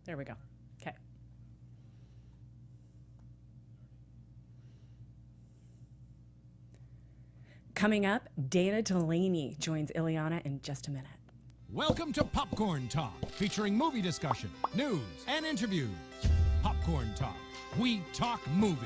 There we go. Okay. Coming up, Dana Delany joins Ileana in just a minute. Welcome to Popcorn Talk, featuring movie discussion, news, and interviews. Popcorn Talk. We talk movies.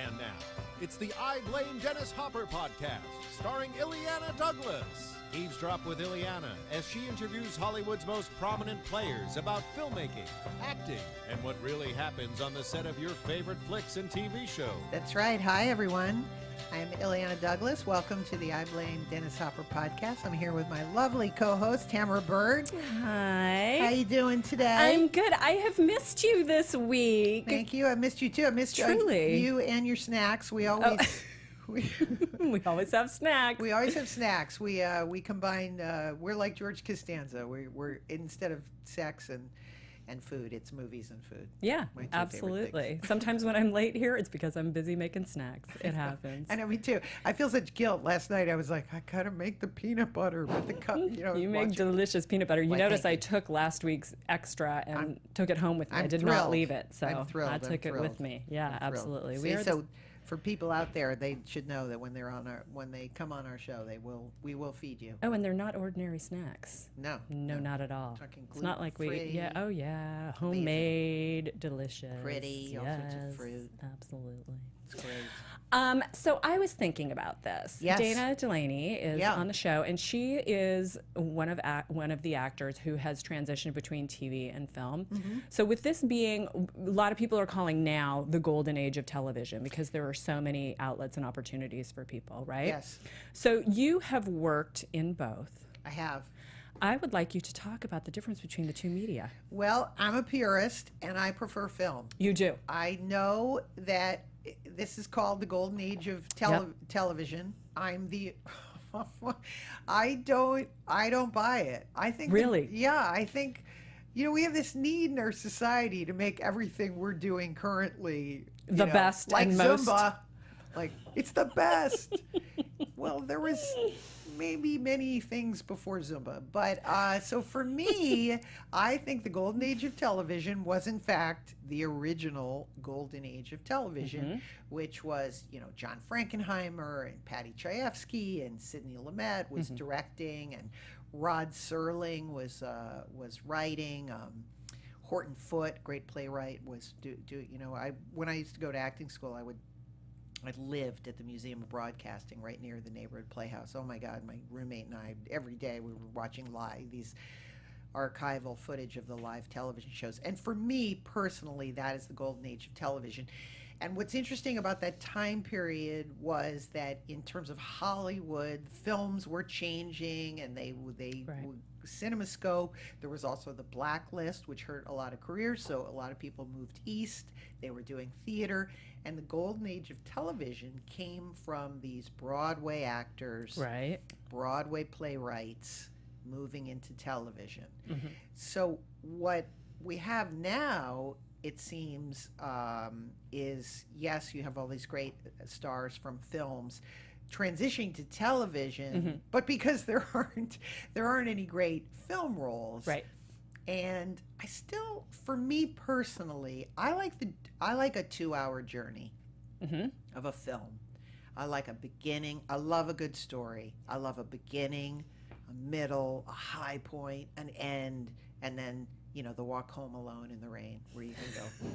And now, it's the I Blame Dennis Hopper podcast, starring Ileana Douglas. Eavesdrop with Ileana as she interviews Hollywood's most prominent players about filmmaking, acting, and what really happens on the set of your favorite flicks and TV shows. That's right. Hi, everyone. I'm Ileana Douglas. Welcome to the I Blame Dennis Hopper podcast. I'm here with my lovely co-host, Tamara Berg. Hi. How you doing today? I'm good. I have missed you this week. Thank you. I missed you, too. I missed Truly. you and your snacks. We always... We always have snacks. We always have snacks. We combine. We're like George Costanza. We're instead of sex and food, it's movies and food. Yeah, My two favorite absolutely. things. Sometimes when I'm late here, it's because I'm busy making snacks. It happens. I know, me too. I feel such guilt. Last night I was like, I gotta make the peanut butter with the cup. You make delicious peanut butter. You Well, notice thank I you. took last week's extra and took it home with me. I I'm did not thrilled. leave it, so I'm thrilled. I I'm took it with thrilled. me. Yeah, I'm thrilled. absolutely. See, so for people out there, they should know that when they come on our show, we will feed you. Oh, and they're not ordinary snacks. No, No, not at all. Talking It's not like we. gluten-free, Yeah. Oh, yeah. Homemade, delicious. pretty, all sorts of fruit. Absolutely. It's great. So I was thinking about this. Yes. Dana Delany is Yeah. on the show, and she is one of the actors who has transitioned between TV and film. Mm-hmm. So with this being, a lot of people are calling now the golden age of television because there are so many outlets and opportunities for people, right? Yes, So you have worked in both. I have. I would like you to talk about the difference between the two media. Well, I'm a purist, and I prefer film. You do. I know that this is called the golden age of television. I'm the I don't buy it. I think Really? I think we have this need in our society to make everything we're doing currently The best like and most. Zumba. Like it's the best. Well, there was maybe many things before Zumba, but so for me, I think the golden age of television was in fact the original golden age of television, which was John Frankenheimer and Patty Chayefsky and Sidney Lumet was directing, and Rod Serling was writing. Horton Foote, great playwright, was when I used to go to acting school, I lived at the Museum of Broadcasting right near the neighborhood playhouse. Oh my God, my roommate and I, every day we were watching these archival footage of the live television shows. And for me personally, that is the golden age of television. And what's interesting about that time period was that in terms of Hollywood, films were changing, and they Right. CinemaScope. There was also the Blacklist, which hurt a lot of careers, so a lot of people moved east. They were doing theater, and the golden age of television came from these Broadway actors, Right. Broadway playwrights moving into television. So what we have now, it seems, is yes, you have all these great stars from films transitioning to television, but because there aren't any great film roles, Right. and I still, for me personally, I like a 2-hour journey of a film. I like a beginning. I love a good story. I love a beginning, a middle, a high point, an end, and then the walk home alone in the rain, where you can go,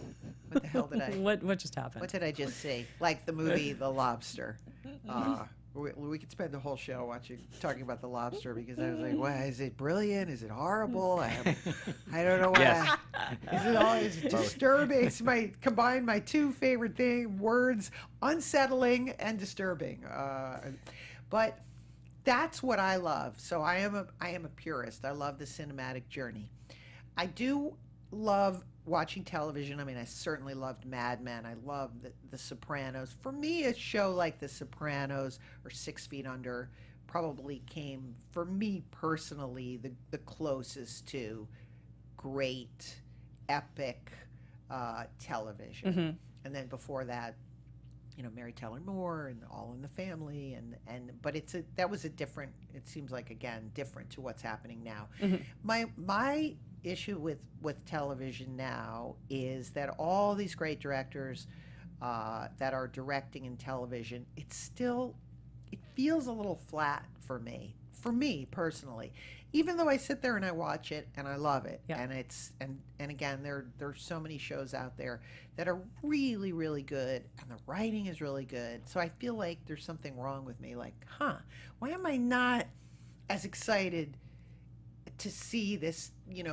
what the hell did I? What just happened? What did I just see? Like the movie The Lobster. We could spend the whole show talking about The Lobster, because I was like, "Wow, is it brilliant? Is it horrible? I don't know why. Is it disturbing? It's combine my two favorite words: unsettling and disturbing. But that's what I love. So I am a purist. I love the cinematic journey. I do love watching television. I mean, I certainly loved Mad Men. I love the Sopranos. For me, a show like The Sopranos or 6 Feet Under probably came, for me personally, the closest to great, epic television. And then before that, Mary Tyler Moore and All in the Family, but that was a different. It seems like, again, different to what's happening now. My issue with television now is that all these great directors that are directing in television, it feels a little flat for me personally, even though I sit there and I watch it and I love it. Yeah. And again, there's so many shows out there that are really, really good, and the writing is really good. So I feel like there's something wrong with me. Like, why am I not as excited to see this,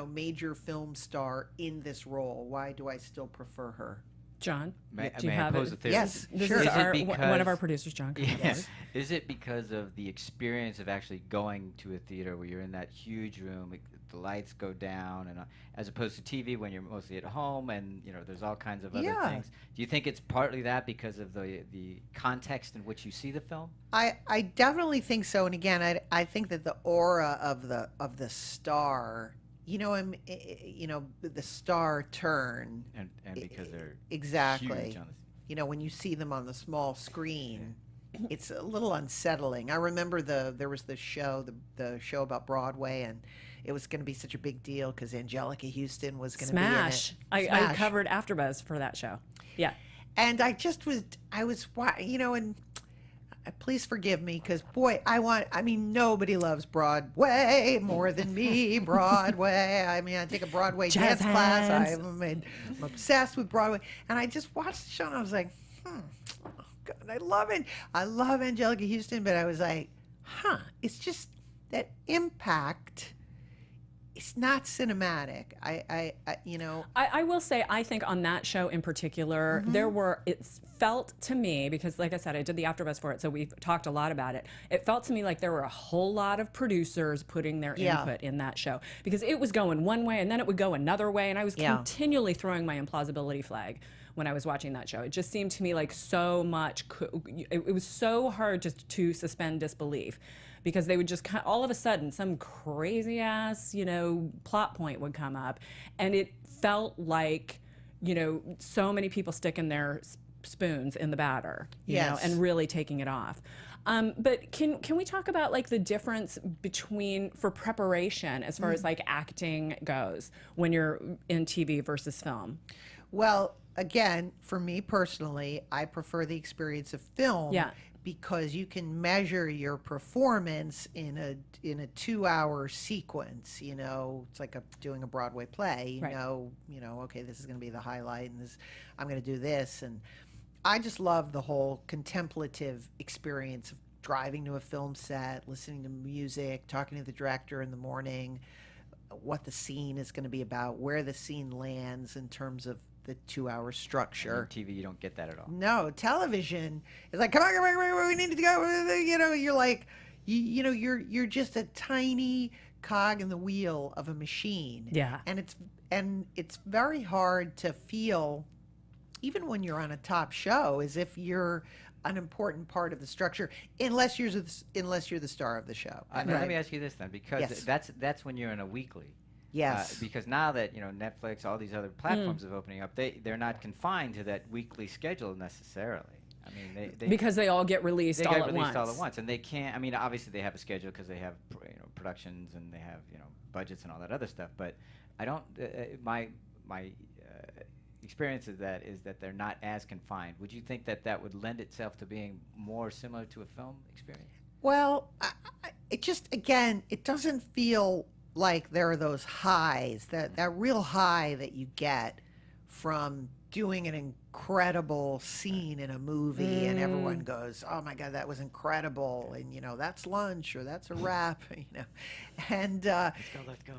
major film star in this role? Why do I still prefer her? John, May do you I have pose it? a theory? Yes, This sure. is Is it one of because- our producers, John. Yes. Is it because of the experience of actually going to a theater where you're in that huge room, the lights go down, and as opposed to TV when you're mostly at home and there's all kinds of other Yeah. things? Do you think it's partly that because of the context in which you see the film? I definitely think so. And again, I think that the aura of the star, the star turn, And because they're exactly. huge on the When you see them on the small screen, it's a little unsettling. I remember there was the show about Broadway, and it was going to be such a big deal because Angelica Houston was going to be in Smash. it. I Smash. covered AfterBuzz for that show. Yeah. And I was, and please forgive me because, boy, nobody loves Broadway more than me, Broadway. I take a Broadway Jazz dance class. hands. I'm obsessed with Broadway. And I just watched the show and I was like, oh, God, I love it. I love Angelica Houston, but I was like, it's just that impact. It's not cinematic. I will say, I think on that show in particular, it felt to me, because like I said, I did the AfterBuzz for it, so we've talked a lot about it. It felt to me like there were a whole lot of producers putting their input in that show, because it was going one way and then it would go another way, and I was continually throwing my implausibility flag when I was watching that show. It just seemed to me like so much, it was so hard just to suspend disbelief, because they would just all of a sudden some crazy ass, plot point would come up, and it felt like, so many people sticking their spoons in the batter, you know, and really taking it off. But can we talk about like the difference for preparation as far as like acting goes when you're in TV versus film? Well, again, for me personally, I prefer the experience of film. Yeah. Because you can measure your performance in a 2-hour sequence. It's like doing a Broadway play. Right. Okay, this is going to be the highlight, and I'm going to do this. And I just love the whole contemplative experience of driving to a film set, listening to music, talking to the director in the morning, what the scene is going to be about, where the scene lands in terms of the 2-hour structure. On TV, you don't get that at all. No, television is like, come on, we need to go. You're like, you're just a tiny cog in the wheel of a machine. Yeah. And it's very hard to feel, even when you're on a top show, as if you're an important part of the structure, unless you're the star of the show. Let me ask you this then, because that's when you're in a weekly. Yes. Because now that Netflix, all these other platforms are opening up, they're not confined to that weekly schedule necessarily. I mean, Because they all get released all at all once. at once, and they can't. I mean, obviously they have a schedule because they have productions and they have budgets and all that other stuff. But I don't. My experience of that is that they're not as confined. Would you think that would lend itself to being more similar to a film experience? Well, it just, again, it doesn't feel like there are those highs, that real high that you get from doing an incredible scene in a movie and everyone goes, oh my God, that was incredible. And, that's lunch or that's a wrap, And Let's go.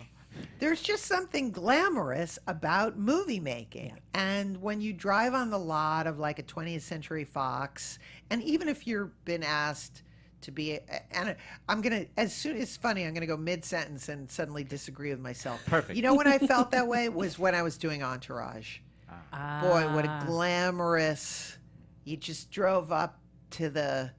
there's just something glamorous about movie making. And when you drive on the lot of like a 20th Century Fox, and even if you've been asked to be, and I'm going to, it's funny, I'm going to go mid-sentence and suddenly disagree with myself. Perfect. When I felt that way was when I was doing Entourage. Boy, what a glamorous, you just drove up to the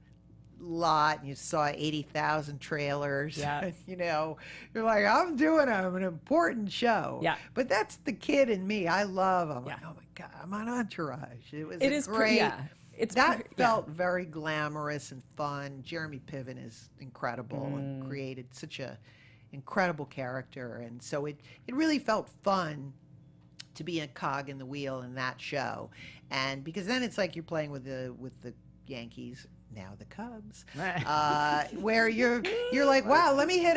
lot and you saw 80,000 trailers. Yeah. You're like, I'm an important show. Yeah. But that's the kid in me. I'm like, oh my God, I'm on Entourage. It is great. Felt very glamorous and fun. Jeremy Piven is incredible and created such a incredible character, and so it really felt fun to be a cog in the wheel in that show, and because then it's like you're playing with the Yankees, now the Cubs, where you're like, wow, let me hit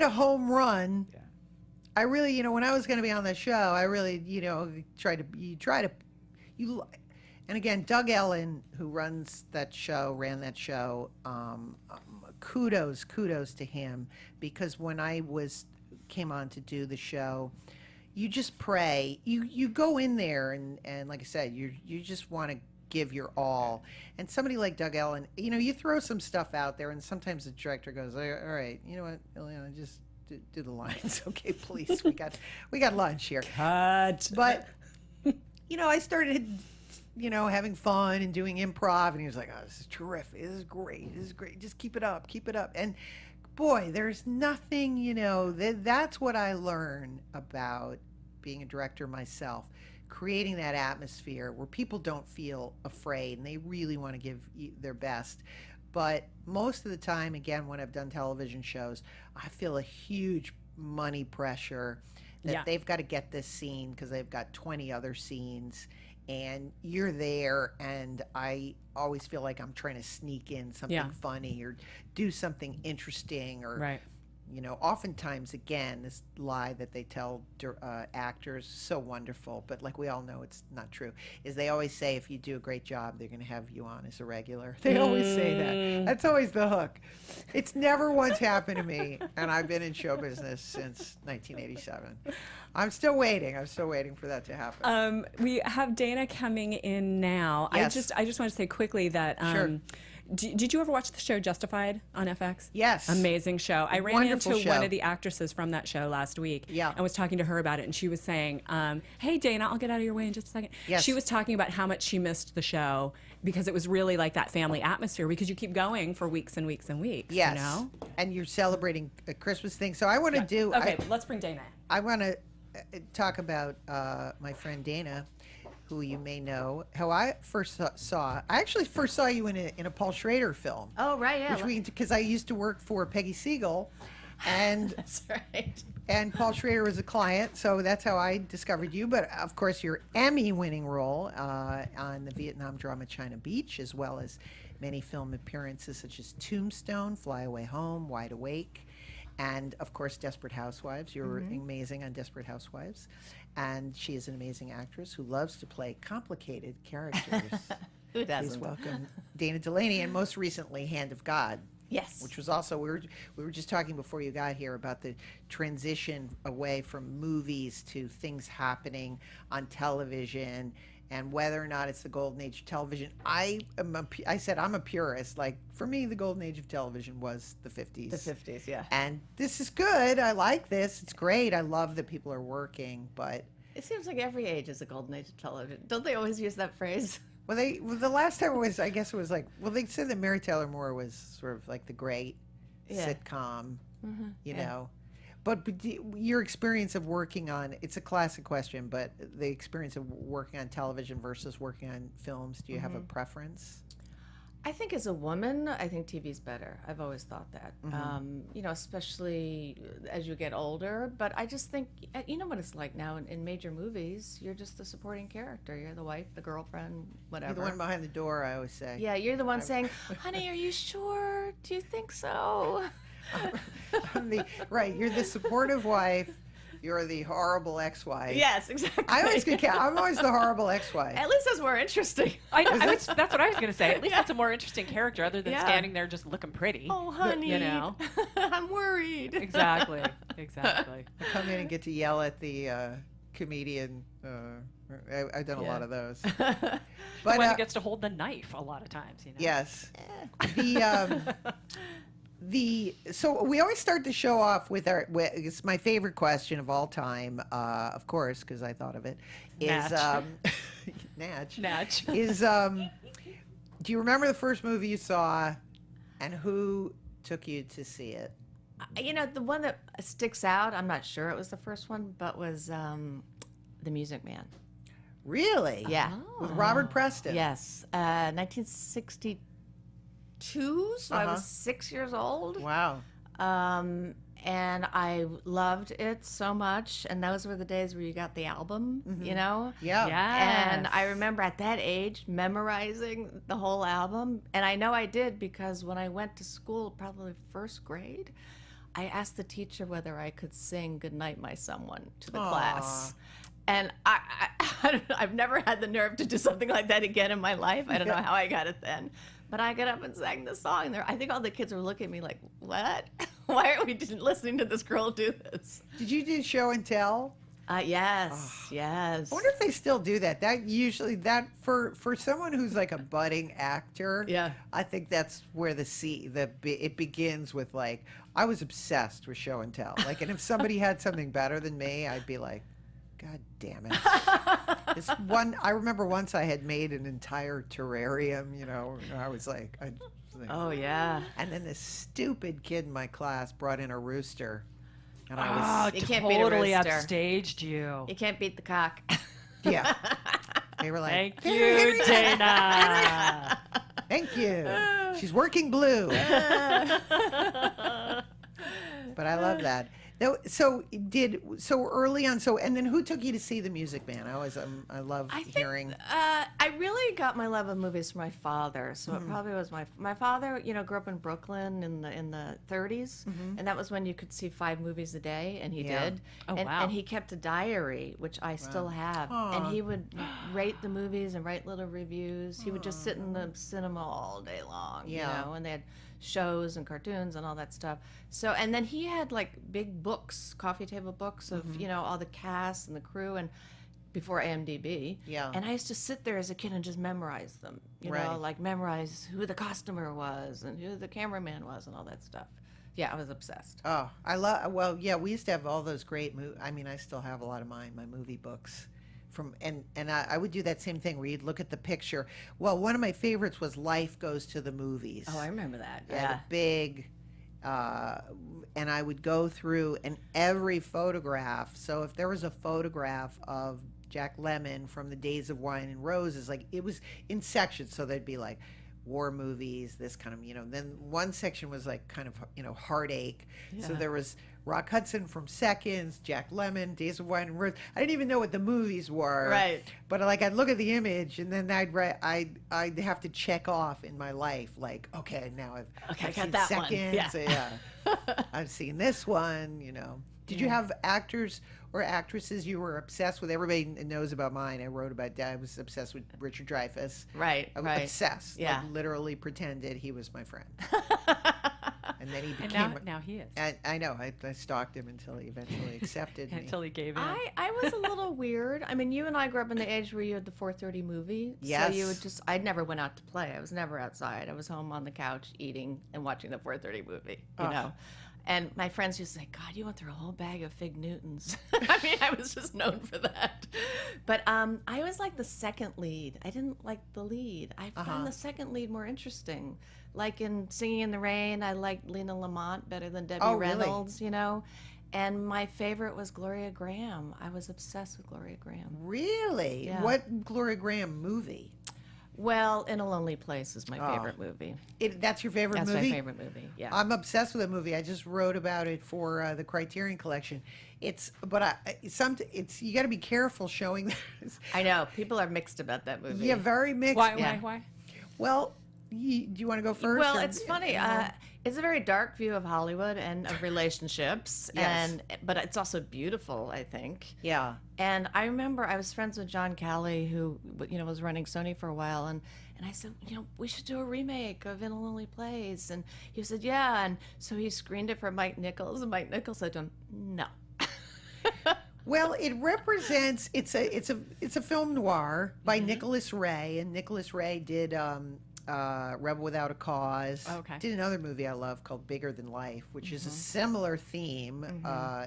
a home run. Yeah. I really, when I was going to be on that show, I really, and again, Doug Ellen, who ran that show, kudos to him, because when I came on to do the show, you just pray, you go in there and like I said, you just want to give your all. And somebody like Doug Ellen, you throw some stuff out there, and sometimes the director goes, all right, you know what, Ileana, just do the lines. Okay, please, we got lunch here. Cut. But I started having fun and doing improv, and he was like, oh, this is terrific, this is great, just keep it up. And boy, there's nothing, that's what I learned about being a director myself, creating that atmosphere where people don't feel afraid and they really want to give their best. But most of the time, again, when I've done television shows, I feel a huge money pressure that they've got to get this scene because they've got 20 other scenes, and you're there, and I always feel like I'm trying to sneak in something funny or do something interesting, or Right. Oftentimes, again, this lie that they tell actors, so wonderful, but like we all know it's not true, is they always say if you do a great job, they're going to have you on as a regular. They always say that. That's always the hook. It's never once happened to me, and I've been in show business since 1987. I'm still waiting for that to happen. We have Dana coming in now. Yes. I just want to say quickly that Sure. Did you ever watch the show Justified on FX? Yes. Amazing show. I ran Wonderful into show. one of the actresses from that show last week and was talking to her about it, and she was saying, hey, Dana, I'll get out of your way in just a second. Yes. She was talking about how much she missed the show because it was really like that family atmosphere, because you keep going for weeks and weeks and weeks. Yes. You know? And you're celebrating a Christmas thing. So I want to do... Okay, let's bring Dana. I want to talk about my friend Dana, who you may know, how I first saw. I actually first saw you in a Paul Schrader film. Oh, right, yeah. Because I used to work for Peggy Siegel, and That's right. and Paul Schrader was a client, so that's how I discovered you. But of course, your Emmy-winning role on the Vietnam drama China Beach, as well as many film appearances such as Tombstone, Fly Away Home, Wide Awake, and of course Desperate Housewives. You're amazing on Desperate Housewives, and she is an amazing actress who loves to play complicated characters. Who doesn't? Please welcome Dana Delany, and most recently Hand of God. Yes. Which was also, we were just talking before you got here about the transition away from movies to things happening on television, and whether or not it's the golden age of television. I said I'm a purist. Like, for me, the golden age of television was the 50s. The 50s, yeah. And this is good. I like this. It's great. I love that people are working, but... It seems like every age is a golden age of television. Don't they always use that phrase? Well, the last time was, I guess it was like, well, they said that Mary Tyler Moore was sort of like the great sitcom, you know. But your experience of working on, it's a classic question, but the experience of working on television versus working on films, do you have a preference? I think as a woman, I think TV's better. I've always thought that, especially as you get older. But I just think, you know what it's like now in major movies, you're just the supporting character. You're the wife, the girlfriend, whatever. You're the one behind the door, I always say. Yeah, you're the one saying, honey, are you sure? Do you think so? Right, you're the supportive wife. You're the horrible ex-wife. Yes, exactly. I'm always the horrible ex-wife. At least that's more interesting. That's what I was going to say. At least that's a more interesting character other than standing there just looking pretty. Oh, honey. You know? I'm worried. Exactly. I come in and get to yell at the comedian. I've done a lot of those. But the one that gets to hold the knife a lot of times, you know? Yes. So we always start the show off with it's my favorite question of all time, of course, because I thought of it. Natch. Is do you remember the first movie you saw, and who took you to see it? You know, the one that sticks out, I'm not sure it was the first one, but was The Music Man. Really? Yeah. With Robert Preston. Yes. 1962, so I was 6 years old. Wow. and I loved it so much. And those were the days where you got the album, you know? Yeah. And I remember at that age memorizing the whole album. And I know I did because when I went to school, probably first grade, I asked the teacher whether I could sing Goodnight, My Someone to the class. And I've never had the nerve to do something like that again in my life. I don't know how I got it then. But I got up and sang the song. And I think all the kids were looking at me like, what? Why aren't we listening to this girl do this? Did you do show and tell? Yes. I wonder if they still do that. That usually, for someone who's like a budding actor, I think that's where it begins with like, I was obsessed with show and tell. Like, and if somebody had something better than me, I'd be like, God damn it. I remember once I had made an entire terrarium, you know, and I was like, oh yeah. And then this stupid kid in my class brought in a rooster. And I was you can't beat a totally rooster. upstaged you. You can't beat the cock. Yeah. They were like, Thank you, Dana. Thank you. She's working blue. But I love that. So early on. And then who took you to see The Music Man? I love hearing. I really got my love of movies from my father. So it probably was my father. You know, grew up in Brooklyn in the 30s, and that was when you could see 5 movies a day, and he did. Oh, and, wow. And he kept a diary, which I still have. And he would rate the movies and write little reviews. He would just sit in the cinema all day long. You know, and they had shows and cartoons and all that stuff. So, and then he had like big books, coffee table books of, you know, all the cast and the crew, and before IMDb. Yeah. And I used to sit there as a kid and just memorize them, you know, like memorize who the costumer was and who the cameraman was and all that stuff. Yeah, I was obsessed. Oh, we used to have all those great I still have a lot of my movie books. I would do that same thing where you'd look at the picture. Well, one of my favorites was Life Goes to the Movies. Oh, I remember that. I had a big, and I would go through and every photograph. So if there was a photograph of Jack Lemmon from the Days of Wine and Roses, like it was in sections. So there'd be like war movies, this kind of, you know, then one section was like kind of, you know, heartache. Yeah. So there was Rock Hudson from Seconds, Jack Lemmon, Days of Wine and Roses. I didn't even know what the movies were. Right. But like I'd look at the image and then I'd have to check off in my life, like, okay, now I've seen that Seconds. One. Yeah. I've seen this one, you know. Did you have actors or actresses you were obsessed with? Everybody knows about mine. I wrote about that. I was obsessed with Richard Dreyfuss. Right, I was obsessed. Yeah. Like, literally pretended he was my friend. And then he became. And now he is. I know. I stalked him until he eventually accepted me. Until he gave in. I was a little weird. I mean, you and I grew up in the age where you had the 4:30 movie. Yes. So you would I never went out to play. I was never outside. I was home on the couch eating and watching the 4:30 movie, you know. And my friends used to say, God, you went through a whole bag of Fig Newtons. I mean, I was just known for that. But I was like the second lead. I didn't like the lead. I found the second lead more interesting. Like in Singing in the Rain, I liked Lena Lamont better than Debbie Reynolds, you know. And my favorite was Gloria Graham. I was obsessed with Gloria Graham. Really? Yeah. What Gloria Graham movie? Well, In a Lonely Place is my favorite movie. That's your favorite movie? That's my favorite movie, yeah. I'm obsessed with that movie. I just wrote about it for the Criterion Collection. You got to be careful showing this. I know. People are mixed about that movie. Yeah, very mixed. Why? Well, do you want to go first? Well, it's funny. It's a very dark view of Hollywood and of relationships, Yes. but it's also beautiful, I think. Yeah. And I remember I was friends with John Calley, who was running Sony for a while, and I said, we should do a remake of In a Lonely Place, and he said, yeah, and so he screened it for Mike Nichols, and Mike Nichols said to him, no. Well, it represents it's a film noir by Nicholas Ray, and Nicholas Ray did Rebel Without a Cause. Okay. Did another movie I love called Bigger Than Life, which is a similar theme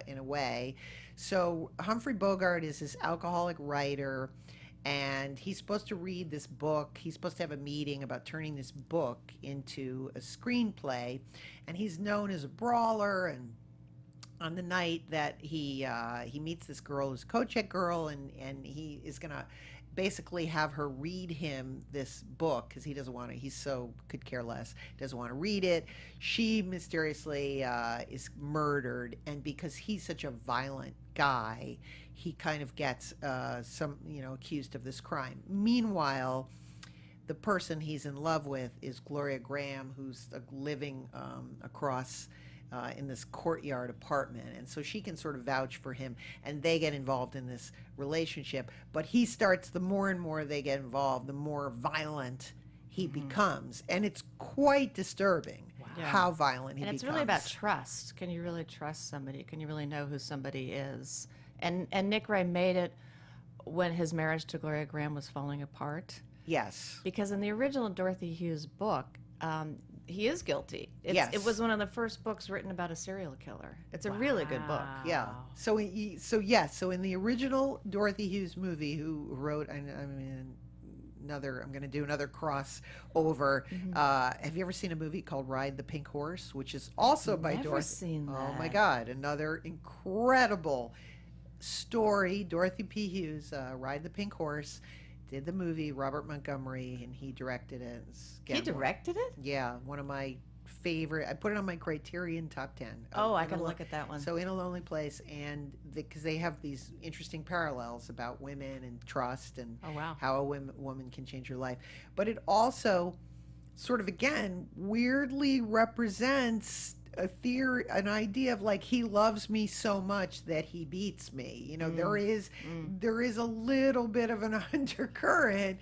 in a way. So Humphrey Bogart is this alcoholic writer, and he's supposed to read this book. He's supposed to have a meeting about turning this book into a screenplay, and he's known as a brawler. And on the night that he meets this girl who's a co-check girl, and he is gonna basically have her read him this book because he doesn't want to. He could care less. Doesn't want to read it. She mysteriously is murdered, and because he's such a violent guy, he kind of gets accused of this crime. Meanwhile, the person he's in love with is Gloria Graham, who's living across in this courtyard apartment, and so she can sort of vouch for him, and they get involved in this relationship. But he starts, the more and more they get involved, the more violent he becomes, and it's quite disturbing how violent he becomes. And it's really about trust. Can you really trust somebody? Can you really know who somebody is? And Nick Ray made it when his marriage to Gloria Graham was falling apart. Yes. Because in the original Dorothy Hughes book, he is guilty. Yes. It was one of the first books written about a serial killer. It's a really good book. Yeah. So in the original Dorothy Hughes movie, who wrote, I'm going to do another crossover. Have you ever seen a movie called Ride the Pink Horse, which is also by Dorothy? Never seen that. Oh my God, another incredible story. Dorothy P. Hughes, Ride the Pink Horse, did the movie. Robert Montgomery, and he directed it. He directed it? Yeah, one of my favorite. I put it on my Criterion top 10. Oh, I gotta look at that one. So In a Lonely Place, and because they have these interesting parallels about women and trust and how a woman can change her life. But it also sort of, again, weirdly represents a theory, an idea of like, he loves me so much that he beats me. You know, there is a little bit of an undercurrent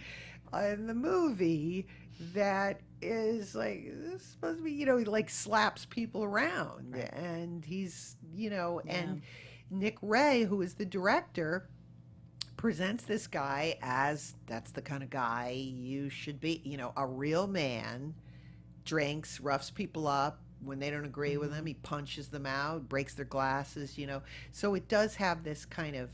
in the movie that is like, this is supposed to be, he like slaps people around, and he's, and Nick Ray, who is the director, presents this guy as, that's the kind of guy you should be, a real man, drinks, roughs people up. When they don't agree with him, he punches them out, breaks their glasses, So it does have this kind of...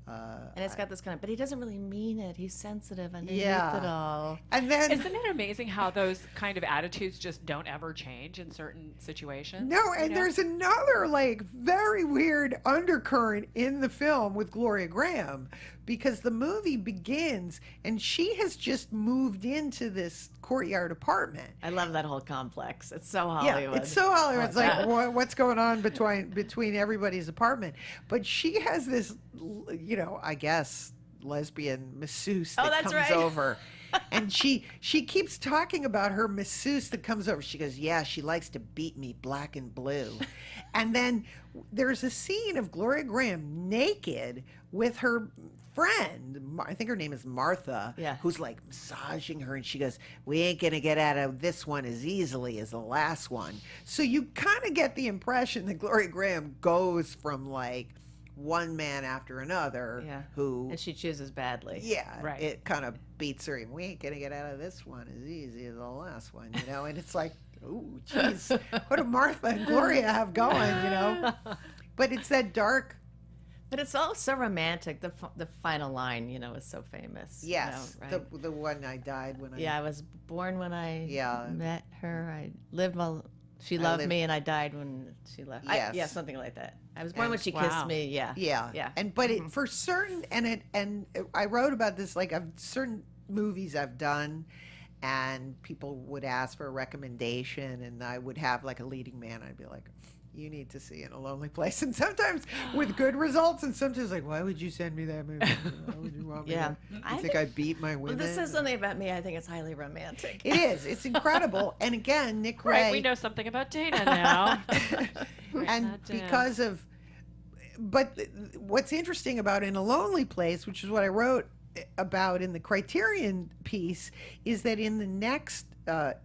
and it's got this kind of... But he doesn't really mean it. He's sensitive underneath it all. And then... Isn't it amazing how those kind of attitudes just don't ever change in certain situations? No, and there's another, very weird undercurrent in the film with Gloria Graham, because the movie begins, and she has just moved into this courtyard apartment. I love that whole complex. It's so Hollywood. Yeah, it's so Hollywood. It's like, what's going on between everybody's apartment? But she has this, I guess, lesbian masseuse that comes over. And she keeps talking about her masseuse that comes over. She goes, yeah, she likes to beat me black and blue. And then there's a scene of Gloria Graham naked with her friend, I think her name is Martha, who's massaging her, and she goes, we ain't gonna get out of this one as easily as the last one. So you kind of get the impression that Gloria Graham goes from one man after another, who, and she chooses badly. It kind of beats her. We ain't gonna get out of this one as easy as the last one, And it's like, ooh, geez, what do Martha and Gloria have going, But it's that dark. But it's all so romantic. The final line, is so famous. Yes, the one, I died when I... Yeah, I was born when I met her. I lived while she loved me, and I died when she left. Yes. Something like that. I was born when she kissed me. Yeah. And but it, for certain, and I wrote about this. Certain movies I've done, and people would ask for a recommendation, and I would have a leading man. I'd be like, you need to see In a Lonely Place. And sometimes with good results, and sometimes why would you send me that movie? Why would you want me to? You think I beat my women? Well, this says something about me. I think it's highly romantic. It is. It's incredible. And again, Nick Ray. Right, we know something about Dana now. And because of... But what's interesting about In a Lonely Place, which is what I wrote about in the Criterion piece, is that in the next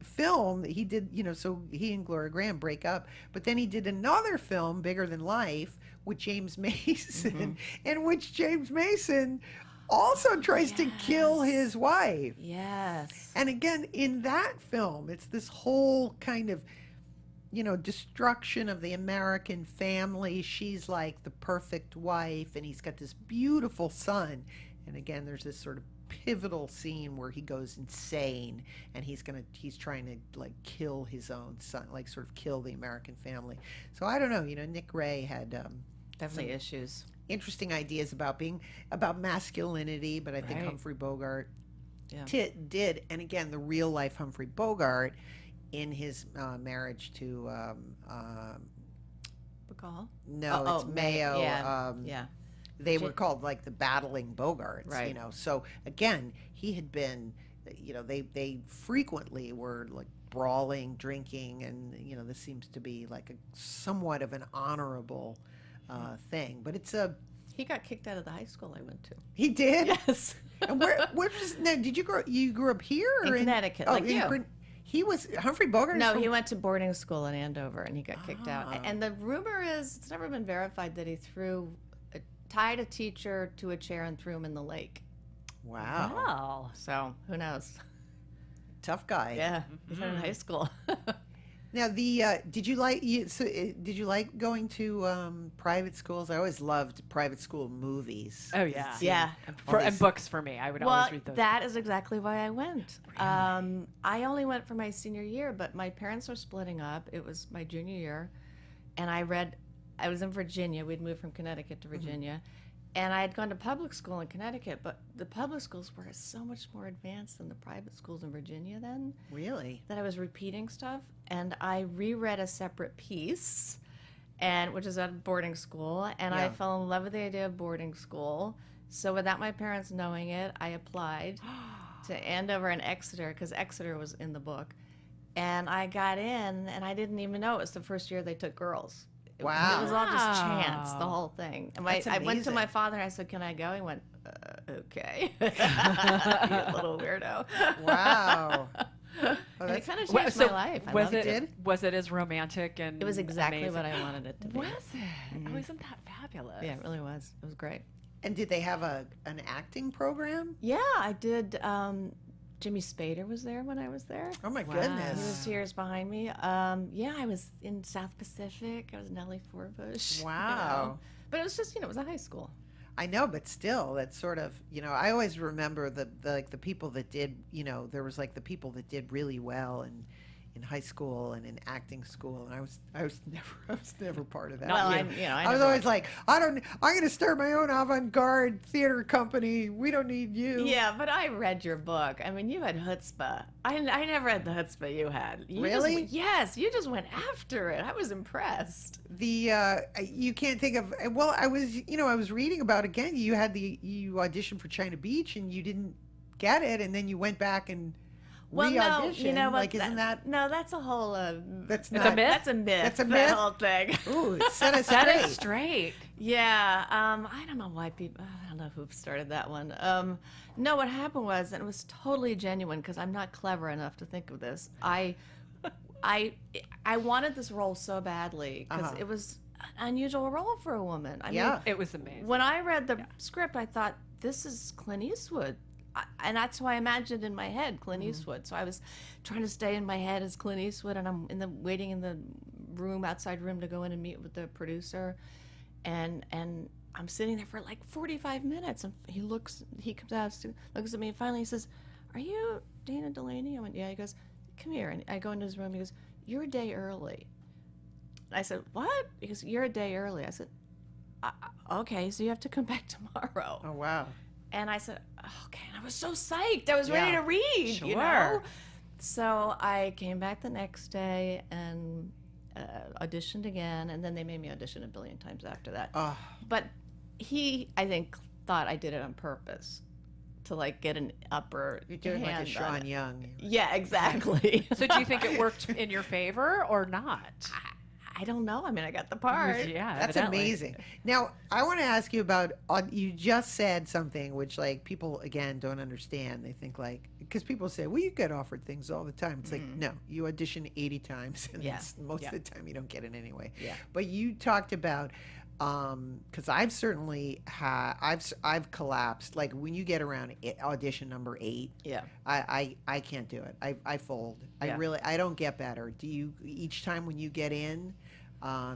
film he did, so he and Gloria Graham break up, but then he did another film, Bigger Than Life, with James Mason, in which James Mason also tries to kill his wife. Yes. And again, in that film, it's this whole kind of, destruction of the American family. She's like the perfect wife, and he's got this beautiful son. And again, there's this sort of pivotal scene where he goes insane, and he's trying to kill his own son, sort of kill the American family. So I don't know, Nick Ray had definitely issues. interesting ideas about masculinity, but I think Right. Humphrey Bogart Yeah. did, and again, the real life Humphrey Bogart in his marriage to Bacall? no, it's Mayo. Yeah. Yeah. They were called like the battling Bogarts, Right. you know. So again, he had been, you know, they frequently were like brawling, drinking, and you know, this seems to be like a somewhat of an honorable thing. But it's a He got kicked out of the high school I went to. he did. Yes. And where was now? Did you grew up here or In Connecticut, like you. He was Humphrey Bogart. No, he went to boarding school in Andover and he got kicked out. Ah. And the rumor is, it's never been verified, that he tied a teacher to a chair and threw him in the lake. Wow, Wow. So who knows? tough guy. Yeah, he's in high school. Now did you like did you like going to private schools? I always loved private school movies. Oh, yeah. Yeah. And books for me. I would Well, always read those. that is exactly why I went. I only went for my senior year, but my parents were splitting up. It was my junior year, and I was in Virginia. We'd moved from Connecticut to Virginia, and I had gone to public school in Connecticut, but the public schools were so much more advanced than the private schools in Virginia then, Really? that I was repeating stuff, and I reread a separate piece, which is at boarding school, and I Yeah. fell in love with the idea of boarding school. So without my parents knowing it, I applied to Andover and Exeter, because Exeter was in the book, and I got in, and I didn't even know it was the first year they took girls. It was all just chance, the whole thing. And That's I went to my amazing. father and I said, "Can I go?" He went, "Okay." You little weirdo. Wow. And it kind of Well, changed so my life. I was loved it? it. Was it as romantic and? It was exactly amazing? what I wanted it to be. Was it? Oh, isn't that fabulous? Yeah, it really was. It was great. And did they have an acting program? Yeah, I did. Jimmy Spader was there when I was there. Oh my He goodness. was years behind me. Yeah, I was in South Pacific. I was Nellie Forbush. Wow. But it was just, it was a high school. I know, but still, that's sort of, I always remember the people that did, there was like the people that did really well in high school and in acting school, and I was never part of that. Well, I was never- always like, I'm going to start my own avant-garde theater company. We don't need you. Yeah, but I read your book. I mean, you had chutzpah. I never had the chutzpah you had. You Really? Yes, you just went after it. I was impressed. You can't think of, well, I was reading about, again, you auditioned for China Beach and you didn't get it, and then you went back and Well, no, re-auditioned. you know what? Like, isn't that No, that's a whole. that's It's not a myth? That's a myth. That's a that myth? whole thing. Ooh, set us Set straight. it straight. Yeah, I don't know why people. I don't know who started that one. No, what happened was, and it was totally genuine because I'm not clever enough to think of this. I wanted this role so badly because it was an unusual role for a woman. I Yeah. mean, It was amazing. when I read the script, I thought this is Clint Eastwood. And that's who I imagined in my head, Clint Eastwood. So I was trying to stay in my head as Clint Eastwood, and I'm waiting in the outside room to go in and meet with the producer, and I'm sitting there for like 45 minutes, and he comes out, looks at me, and finally he says, "Are you Dana Delany?" I went, "Yeah." He goes, "Come here," and I go into his room. He goes, "You're a day early." I said, "What?" He goes, "You're a day early." I said, "Okay, so you have to come back tomorrow." Oh, wow. And I said, "Okay." And I was so psyched. I was ready to read, Sure. So I came back the next day and auditioned again, and then they made me audition a billion times after that. Oh, But he, I think, thought I did it on purpose to like get an upper you're doing like a hand on Sean it. Young. Yeah, exactly. So do you think it worked in your favor or not? I don't know. I mean, I got the part. Yeah, That's evidently. amazing. Now, I want to ask you about, you just said something which, like, people, again, don't understand. They think, like, because people say, well, you get offered things all the time. It's like, no, you audition 80 times, and Yeah. most of the time you don't get it anyway. Yeah. But you talked about, because I've certainly I've collapsed. Like, when you get around audition number 8, Yeah. I can't do it. I fold. Yeah. I don't get better. Do you, each time when you get in,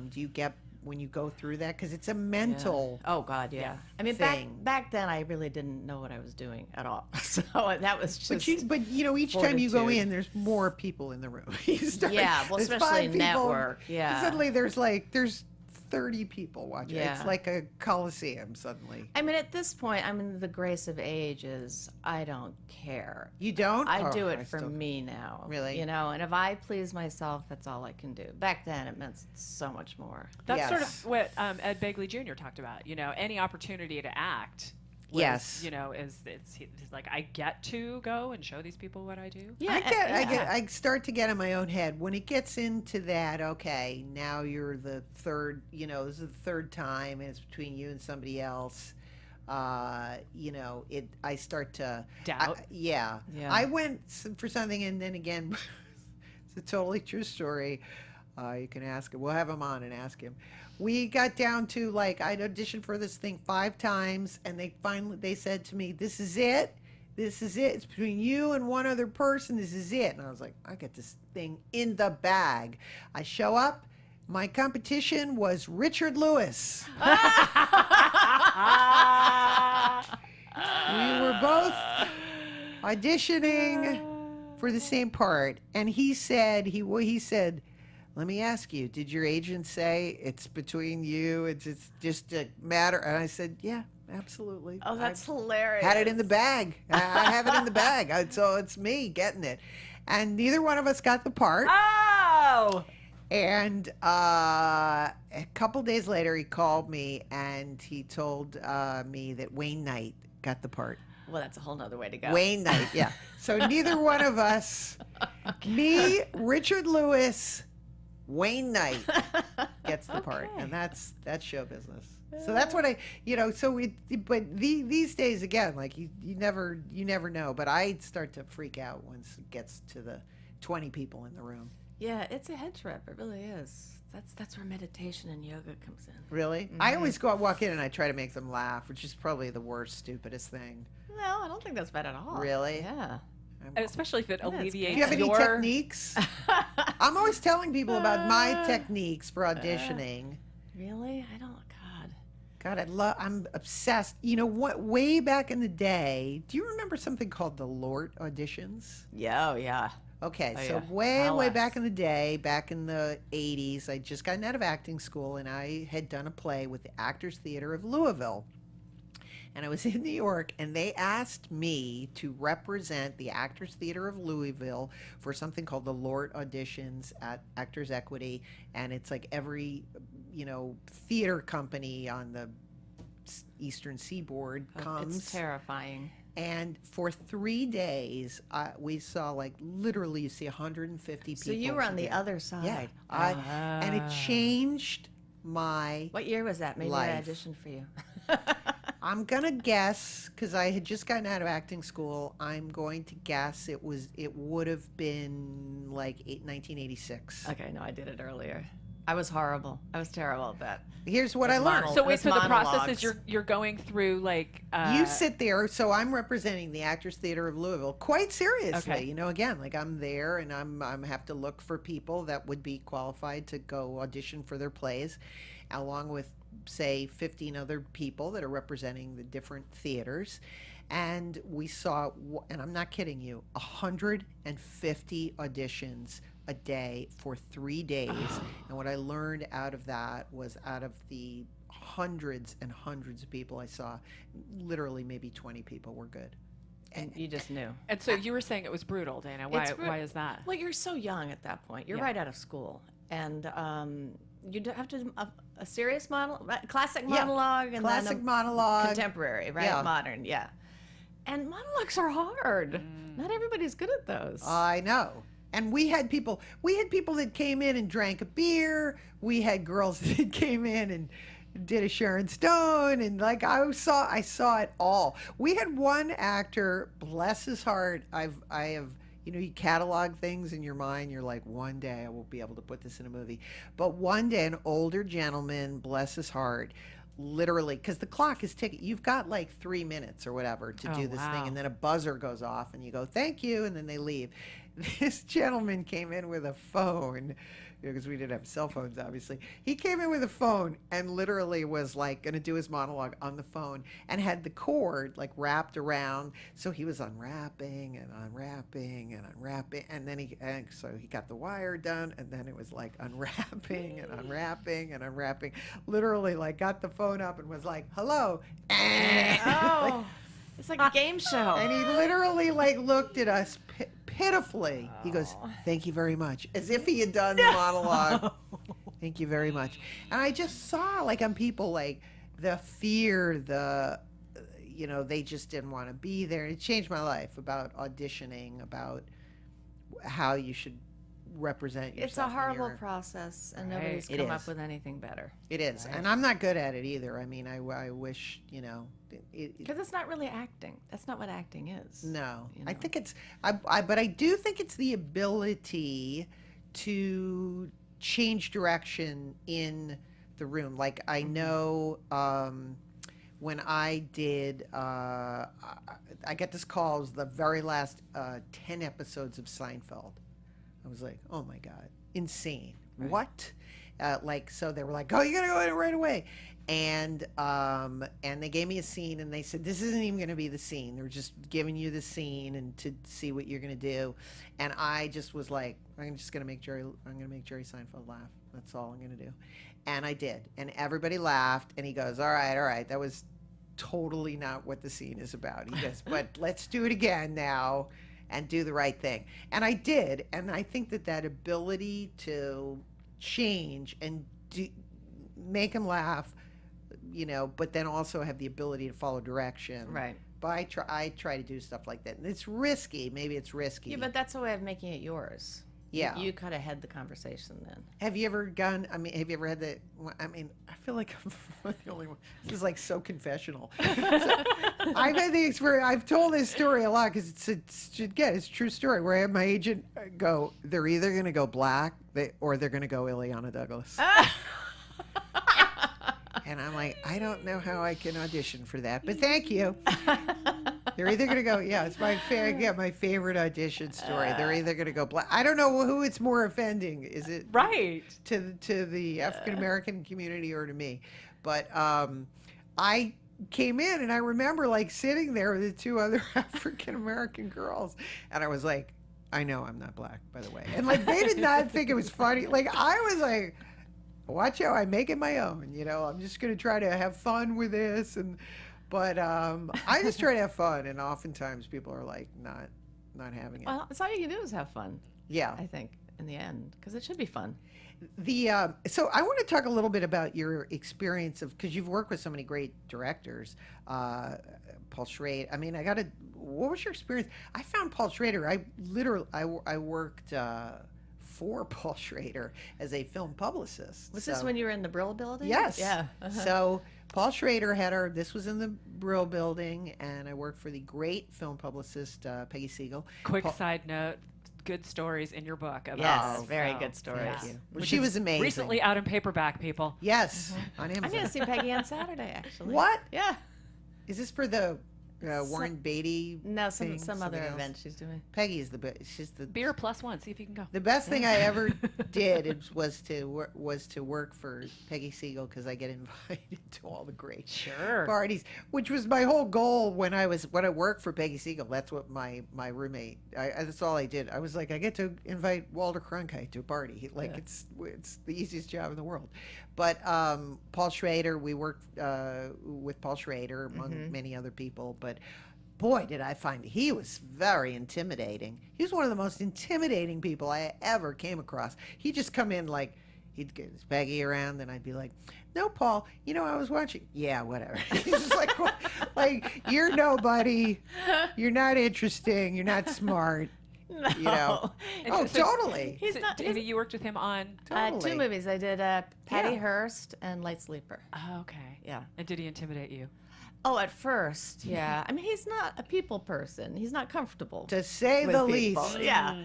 do you get when you go through that? Because it's a mental. Oh God, yeah. I mean, thing. back then, I really didn't know what I was doing at all. So that was just. But each time you go fortitude. in, there's more people in the room. You start- Yeah, well, there's especially 5 people, network, and yeah. suddenly there's 30 people watching. Yeah. It's like a coliseum suddenly. I mean, at this point, I mean, the grace of age is I don't care. You don't? I Oh, do I it for still- me now. Really? You know, and if I please myself, that's all I can do. Back then, it meant so much more. That's sort Yes. of what Ed Begley Jr. talked about. You know, any opportunity to act. Was, Yes. You know, he's like, I get to go and show these people what I do. Yeah, I start to get in my own head when it gets into that. Okay, now you're the third. You know, this is the third time, and it's between you and somebody else. You know, I start to Doubt. Yeah. I went for something, and then again, it's a totally true story. You can ask him. We'll have him on and ask him. We got down to like I'd auditioned for this thing 5 times, and they said to me, "This is it. This is it. It's between you and one other person. This is it." And I was like, "I got this thing in the bag." I show up. My competition was Richard Lewis. We were both auditioning for the same part, and he said, "Let me ask you, did your agent say it's between you? It's just a matter?" And I said, "Yeah, absolutely." Oh, that's hilarious. Had it in the bag. I have it in the bag. So it's me getting it. And neither one of us got the part. Oh! And a couple days later, he called me and he told me that Wayne Knight got the part. Well, that's a whole nother way to go. Wayne Knight, yeah. So neither one of us, me, Richard Lewis, Wayne Knight gets the part, and that's show business. So that's what these days again, like you never know. But I start to freak out once it gets to the 20 people in the room. Yeah, it's a head trip. It really is. That's where meditation and yoga comes in. Really? Mm-hmm. I always walk in and I try to make them laugh, which is probably the worst, stupidest thing. No, I don't think that's bad at all. Really? Yeah. And especially if it alleviates Do you have any your techniques? I'm always telling people about my techniques for auditioning. Really? I don't. God. I'm obsessed. You know what? Way back in the day, do you remember something called the Lort auditions? Yeah. Oh, yeah. Okay, Oh, so yeah. way LS. back in the day, back in the 80s, I'd just gotten out of acting school, and I had done a play with the Actors Theater of Louisville. And I was in New York, and they asked me to represent the Actors Theater of Louisville for something called the Lort auditions at Actors Equity. And it's like every, theater company on the Eastern Seaboard comes. It's terrifying. And for 3 days, we saw literally you see 150 people. So you were on the together. other side. Yeah. And it changed my What year was that? Maybe life. I auditioned for you. I'm going to guess, because I had just gotten out of acting school, I'm going to guess it would have been 1986. Okay, no, I did it earlier. I was horrible. I was terrible at that. Here's what I learned. So wait, so the process monologues. is you're going through You sit there, so I'm representing the Actors Theater of Louisville quite seriously. Okay. Again, I'm there and I'm have to look for people that would be qualified to go audition for their plays, along with, say, 15 other people that are representing the different theaters. And we saw, and I'm not kidding you, 150 auditions a day for 3 days. And what I learned out of that was, out of the hundreds and hundreds of people I saw, literally maybe 20 people were good. And you just knew. And so you were saying it was brutal, Dana. Why is that? Well, you're so young at that point. You're Yeah. right out of school. And you have to do a serious classic monologue, and Classic then monologue. contemporary, right? Yeah. Modern, yeah. And monologues are hard. Not everybody's good at those. I know. And we had people that came in and drank a beer. We had girls that came in and did a Sharon Stone, and I saw it all. We had one actor, bless his heart, I have you catalog things in your mind. You're like, one day I will be able to put this in a movie. But one day, an older gentleman, bless his heart, literally, because the clock is ticking. You've got 3 minutes or whatever to do this thing, and then a buzzer goes off, and you go, thank you, and then they leave. this gentleman came in with a phone, because we didn't have cell phones, obviously. He came in with a phone and literally was like going to do his monologue on the phone and had the cord like wrapped around. So he was unwrapping and unwrapping and unwrapping. And then so he got the wire done, and then it was like unwrapping and unwrapping and unwrapping. Literally like got the phone up and was like, hello. Oh, it's like a game show. And he literally like looked at us pitifully. He goes, thank you very much, as if he had done the monologue. Thank you very much. And I just saw like on people like the fear, they just didn't want to be there. It changed my life about auditioning, about how you should represent yourself. It's a horrible process, and nobody's come up with anything better. It is. Right. And I'm not good at it either. I mean, I wish, because it's not really acting. That's not what acting is. No. I think it's, but I do think it's the ability to change direction in the room. Like I know when I did, I get this call, it was the very last 10 episodes of Seinfeld. I was like, oh my God, insane. Right. What? So they were like, oh, you gotta go in right away. And they gave me a scene, and they said, this isn't even gonna be the scene. They're just giving you the scene and to see what you're gonna do. And I just was like, I'm gonna make Jerry Seinfeld laugh. That's all I'm gonna do. And I did. And everybody laughed, and he goes, all right, that was totally not what the scene is about. He goes, but let's do it again now and do the right thing. And I did. And I think that ability to change and make them laugh, but then also have the ability to follow direction. Right. But I try to do stuff like that. And it's risky. Maybe it's risky. Yeah, but that's a way of making it yours. Yeah. You kind of had the conversation then. Have you ever have you ever had that? I mean, I feel like I'm the only one. This is like so confessional. I've had the experience. I've told this story a lot because it's a true story where I had my agent go, they're either going to go black or they're going to go Ileana Douglas. And I'm like, I don't know how I can audition for that, but thank you. They're either going to go, it's my favorite audition story. They're either going to go black. I don't know who it's more offending. Is it right to the African American community or to me? But I came in and I remember like sitting there with the two other African American girls, and I was like, I know I'm not black, by the way. And like they did not think it was funny. Like I was like, watch out, I make it my own. I'm just going to try to have fun with this, but I just try to have fun, and oftentimes people are like not having it. Well, it's all you can do is have fun. Yeah, I think in the end, because it should be fun. So I want to talk a little bit about your experience because you've worked with so many great directors, Paul Schrader. I mean, what was your experience? I found Paul Schrader. I worked for Paul Schrader as a film publicist. Was this when you were in the Brill Building? Yes. Yeah. So Paul Schrader this was in the Brill Building, and I worked for the great film publicist, Peggy Siegel. Quick side note, good stories in your book. Yes, very good stories. Thank you. Well, she was amazing. Recently out in paperback, people. Yes, on Amazon. I'm going to see Peggy on Saturday, actually. What? Yeah. Is this for the Warren Beatty? No, some other event she's doing. Peggy is she's the beer +1. See if you can go. The best thing I ever did was to work for Peggy Siegel, because I get invited to all the great parties, which was my whole goal when I worked for Peggy Siegel. That's what my roommate. That's all I did. I was like, I get to invite Walter Cronkite to a party. Like it's the easiest job in the world. But Paul Schrader, we worked with Paul Schrader among many other people. But boy, did I find he was very intimidating. He was one of the most intimidating people I ever came across. He'd just come in like, he'd get his Peggy around, and I'd be like, no, Paul, I was watching. Yeah, whatever. He's just like, what? Like, you're nobody. You're not interesting. You're not smart. No. Oh, totally. Amy, you worked with him on? Totally. 2 movies. I did Patty Hearst and Light Sleeper. Oh, okay. Yeah. And did he intimidate you? Oh, at first, yeah. I mean, he's not a people person. He's not comfortable. To say the people. least. Yeah.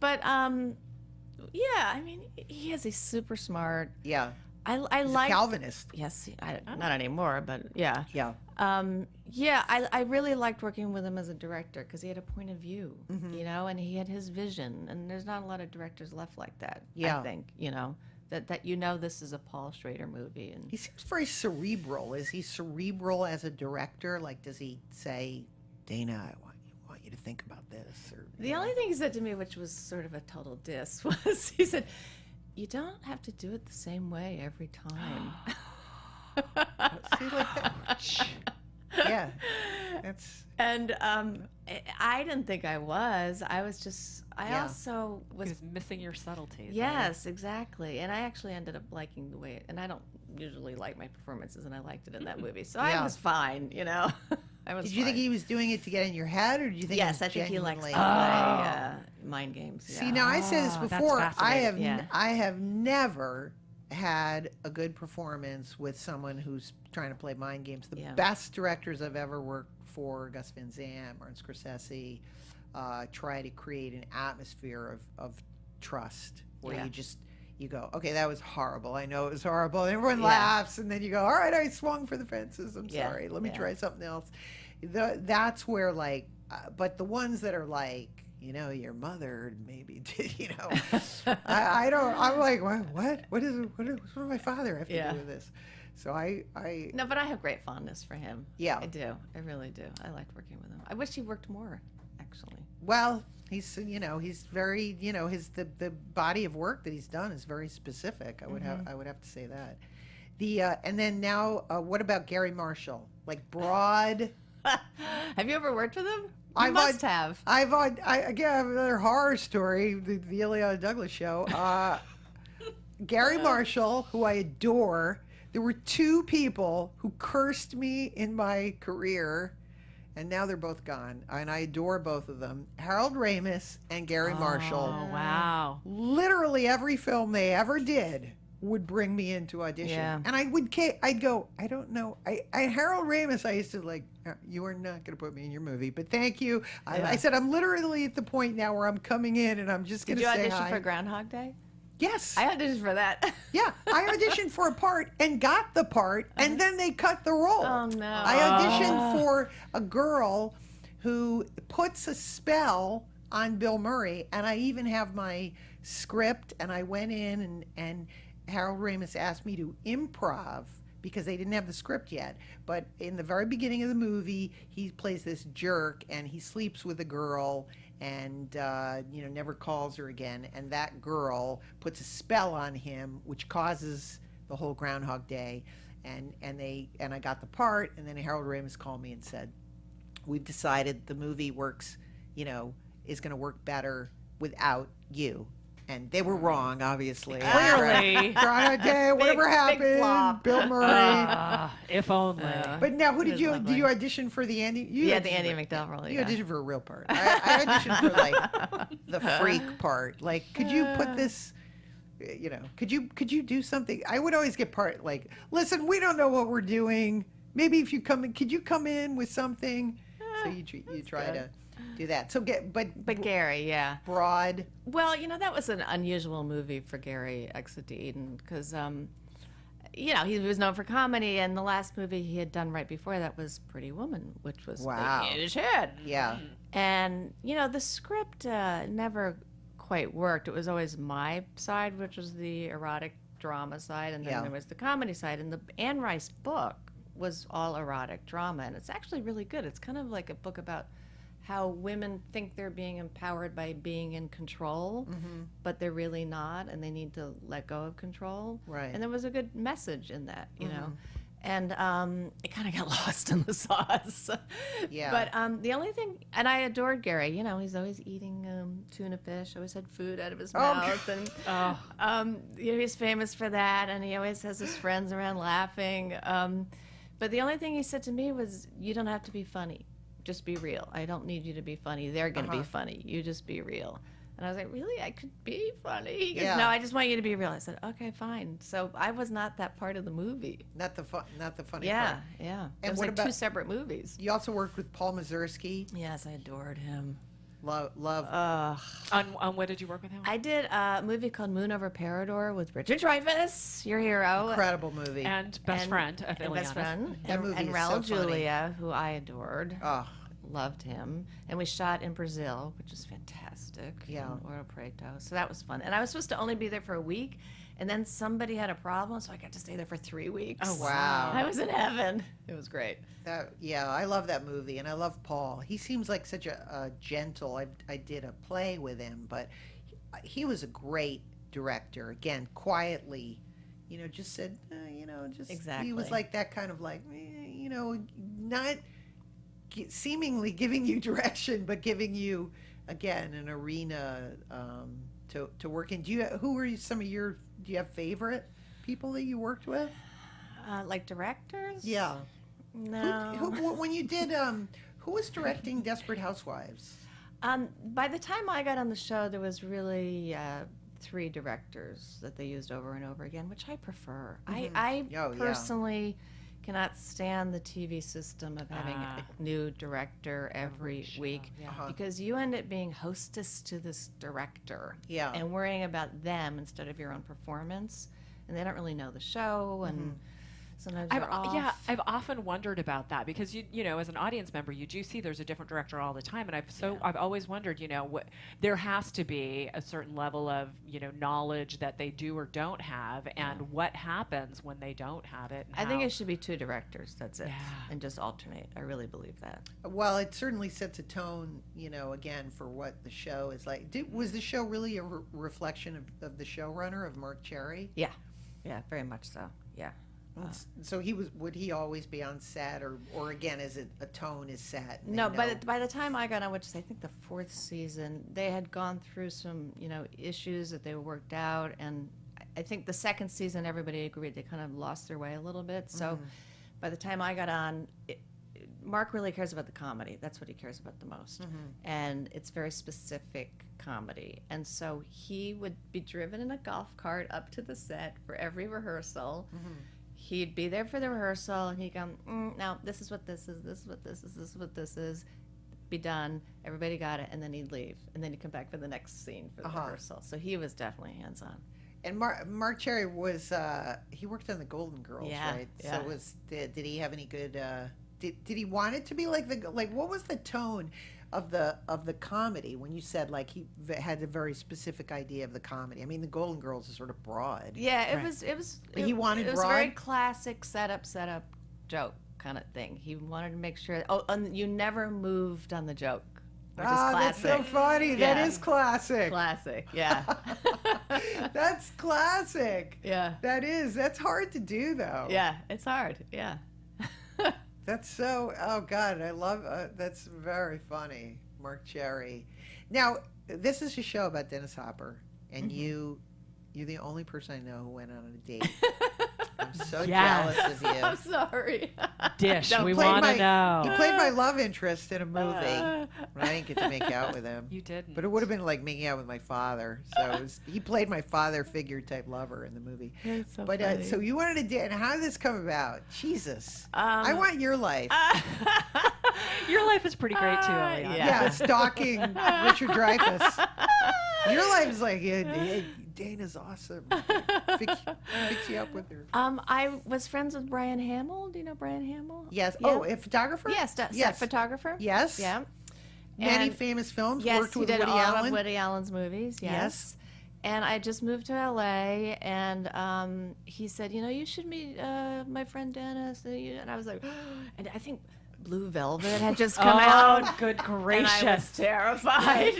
But, yeah, I mean, he's super smart. Yeah. I He's like a Calvinist. Yes, not anymore, but yeah. Yeah. I really liked working with him as a director because he had a point of view, and he had his vision. And there's not a lot of directors left like that. Yeah. I think, that this is a Paul Schrader movie. And He seems very cerebral. Is he cerebral as a director? Like, does he say, Dana, I want you to think about this? Or, the only thing he said to me, which was sort of a total diss, was he said, "You don't have to do it the same way every time." See, like that. Yeah, that's. And I didn't think I was. I was just. I also was. He was missing your subtleties. Yes, exactly. And I actually ended up liking the way. And I don't usually like my performances, and I liked it in that movie, so I was fine. I was. Did you think he was doing it to get in your head, or do you think? Yes, it was I think he likes to genuinely- play mind games. Yeah. See, now I said this that's before. fascinating. I have never had a good performance with someone who's trying to play mind games. The best directors I've ever worked for, Gus Van Sant, Martin Scorsese, try to create an atmosphere of trust where you go, okay, that was horrible. I know it was horrible. And everyone laughs, and then you go, all right, I swung for the fences. I'm sorry. Let me try something else. That's where, like, but the ones that are like, your mother maybe did, I don't, I'm like, what does my father have to do with this? So No, but I have great fondness for him. Yeah. I do. I really do. I liked working with him. I wish he worked more, actually. Well, he's very, the body of work that he's done is very specific. I would have to say that. And then now, what about Gary Marshall? Like broad. Have you ever worked with him? I must have. I have another horror story, the Ileana Douglas show. Gary Marshall, who I adore. There were two people who cursed me in my career, and now they're both gone. And I adore both of them. Harold Ramis and Gary Marshall. Oh, wow. Literally every film they ever did would bring me into audition. Yeah. And I'd go, I don't know. Harold Ramis, I used to like, you are not going to put me in your movie, but thank you. I said, I'm literally at the point now where I'm coming in and I'm just going to say hi. Did you audition for Groundhog Day? Yes. I auditioned for that. Yeah, I auditioned for a part and got the part, and then they cut the role. Oh, no. I auditioned for a girl who puts a spell on Bill Murray, and I even have my script, and I went in, and Harold Ramis asked me to improv because they didn't have the script yet. But in the very beginning of the movie, he plays this jerk, and he sleeps with a girl, and never calls her again, and that girl puts a spell on him which causes the whole Groundhog Day, and I got the part, and then Harold Ramis called me and said, we've decided the movie works, is going to work better without you. And they were wrong, obviously. Clearly. Groundhog Day, whatever big happened, flop. Bill Murray. If only. But now, who did you lovely. you audition for the Andy? The Andy McDowell. You auditioned for a real part. I auditioned for like the freak part. Like, could you put this? Could you do something? I would always get part like, listen, we don't know what we're doing. Maybe if you come in, could you come in with something? So you try to do that. So But Gary, broad. Well, that was an unusual movie for Gary Exit to Eden because, he was known for comedy, and the last movie he had done right before that was Pretty Woman, which was Wow. a huge hit. Yeah. And, the script never quite worked. It was always my side, which was the erotic drama side, and then there was the comedy side. And the Anne Rice book was all erotic drama, and it's actually really good. It's kind of like a book about how women think they're being empowered by being in control, but they're really not, and they need to let go of control. Right. And there was a good message in that, know. And it kind of got lost in the sauce. Yeah. But the only thing, and I adored Gary. He's always eating tuna fish. Always had food out of his mouth, and he's famous for that. And he always has his friends around laughing. But the only thing he said to me was, "You don't have to be funny. Just be real. I don't need you to be funny. They're going to be funny. You just be real." And I was like, really? I could be funny? He goes, no, I just want you to be real. I said, okay, fine. So I was not that part of the movie. Not the funny part. Yeah. And It was what like about two separate movies. You also worked with Paul Mazursky. Yes, I adored him. Love. On what did you work with him? I did a movie called Moon Over Parador with Richard Dreyfuss, your hero. Incredible movie. And best friend of and Ileana's. best friend. That movie and is Raul so funny. Julia, who I adored. Oh, Loved him. And we shot in Brazil, which is fantastic. Yeah. In Ouro Preto. So that was fun. And I was supposed to only be there for a week, and then somebody had a problem, so I got to stay there for 3 weeks. Oh, wow. I was in heaven. It was great. I love that movie, and I love Paul. He seems like such a gentle. I did a play with him, but he was a great director. Again, quietly, just said, just Exactly. He was like that kind of like, not seemingly giving you direction, but giving you again an arena to work in. Do you have favorite people that you worked with? Like directors? Yeah. No. When you did, who was directing Desperate Housewives? By the time I got on the show, there was really 3 directors that they used over and over again, which I prefer. I personally cannot stand the TV system of having a new director every week because you end up being hostess to this director and worrying about them instead of your own performance, and they don't really know the show and sometimes they're off. I've often wondered about that because you know, as an audience member, you do see there's a different director all the time, and I've always wondered, there has to be a certain level of knowledge that they do or don't have, and what happens when they don't have it. I think it should be 2 directors. That's it, and just alternate. I really believe that. Well, it certainly sets a tone, again for what the show is like. Was the show really a reflection of the showrunner, of Mark Cherry? Yeah, very much so. Yeah. So would he always be on set, or again, is it a tone is set? No, by the time I got on, which is I think the 4th season, they had gone through some issues that they worked out, and I think the 2nd season everybody agreed they kind of lost their way a little bit. So by the time I got on, Mark really cares about the comedy. That's what he cares about the most, and it's very specific comedy. And so he would be driven in a golf cart up to the set for every rehearsal. He'd be there for the rehearsal, and he'd go, now, this is what this is, this is what this is, this is what this is. Be done. Everybody got it. And then he'd leave. And then he'd come back for the next scene for the rehearsal. So he was definitely hands-on. And Mark Cherry was, he worked on the Golden Girls, right? Yeah. So did he have any good, did he want it to be like what was the tone of the comedy when you said like he had a very specific idea of the comedy? I mean, the Golden Girls is sort of broad. Yeah, it was. He wanted it was broad? very classic setup joke kind of thing. He wanted to make sure. And you never moved on the joke, which is classic. That's so funny. Yeah. That is classic. Classic. Yeah. That's classic. Yeah. That's hard to do though. Yeah, it's hard. Yeah. That's so, oh God, I love, that's very funny, Mark Cherry. Now, this is a show about Dennis Hopper, and you're the only person I know who went on a date. I'm so jealous of you. I'm sorry. Dish, we played want to He know. played my love interest in a movie, but I didn't get to make out with him. You didn't. But it would have been like making out with my father. So he played my father figure type lover in the movie. That's so But funny. so you wanted to date, and how did this come about? Jesus, I want your life. Your life is pretty great too, Eliana. Yeah, stalking Richard Dreyfuss. Your life is like, yeah, Dana's awesome. Fix you up with her. I was friends with Brian Hamill. Do you know Brian Hamill? Yes. Yeah. Oh, a photographer? Yes, set photographer. Yes. Yeah. Many And- famous films. Yes, Worked he with did Woody all Allen. of Woody Allen's movies. Yes. And I just moved to LA, and he said, you should meet my friend Dennis. And I was like, and I think Blue Velvet had just come out. Oh, good And gracious. I was terrified.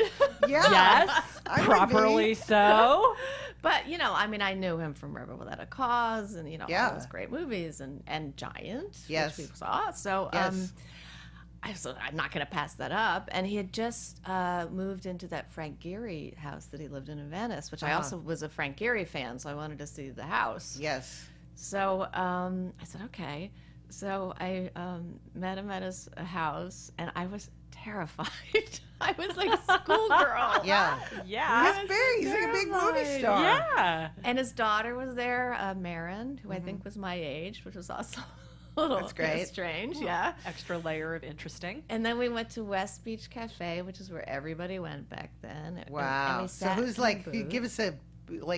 Yeah. Yes, I would properly be. so. But, I knew him from Rebel Without a Cause and, Yeah. all those great movies and Giant, Yes. which we saw. So Yes. I'm not going to pass that up. And he had just moved into that Frank Gehry house that he lived in Venice, which I also was a Frank Gehry fan, so I wanted to see the house. Yes. So I said, okay. So I met him at his house, and I was terrified. I was like a schoolgirl. Yeah. Yeah. He's like a big movie terrified. star. Yeah. And his daughter was there, Marin, who I think was my age, which was also little That's great. strange, yeah. Extra layer of interesting. And then we went to West Beach Cafe, which is where everybody went back then. And Wow. we So sat who's in like, the booth. give us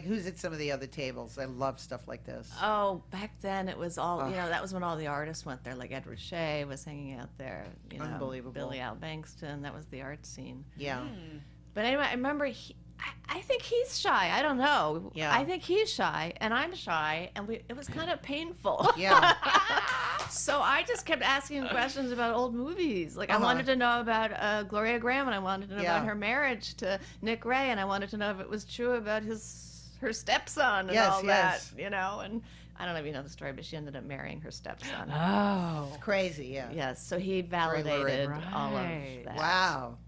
who's at some of the other tables? I love stuff like this. Oh, back then it was all, that was when all the artists went there. Like Edward Shea was hanging out there. Unbelievable. Billy Al Bankston, that was the art scene. Yeah. But anyway, I remember I think he's shy. I don't know. Yeah. I think he's shy, and I'm shy, and it was kind of painful. Yeah. So I just kept asking him questions about old movies. Like I wanted to know about Gloria Graham, and I wanted to know about her marriage to Nick Ray, and I wanted to know if it was true about her stepson and all that. And I don't know if you know the story, but she ended up marrying her stepson. Oh. It's crazy, yeah. Yes, so he validated all of Right. that. Wow.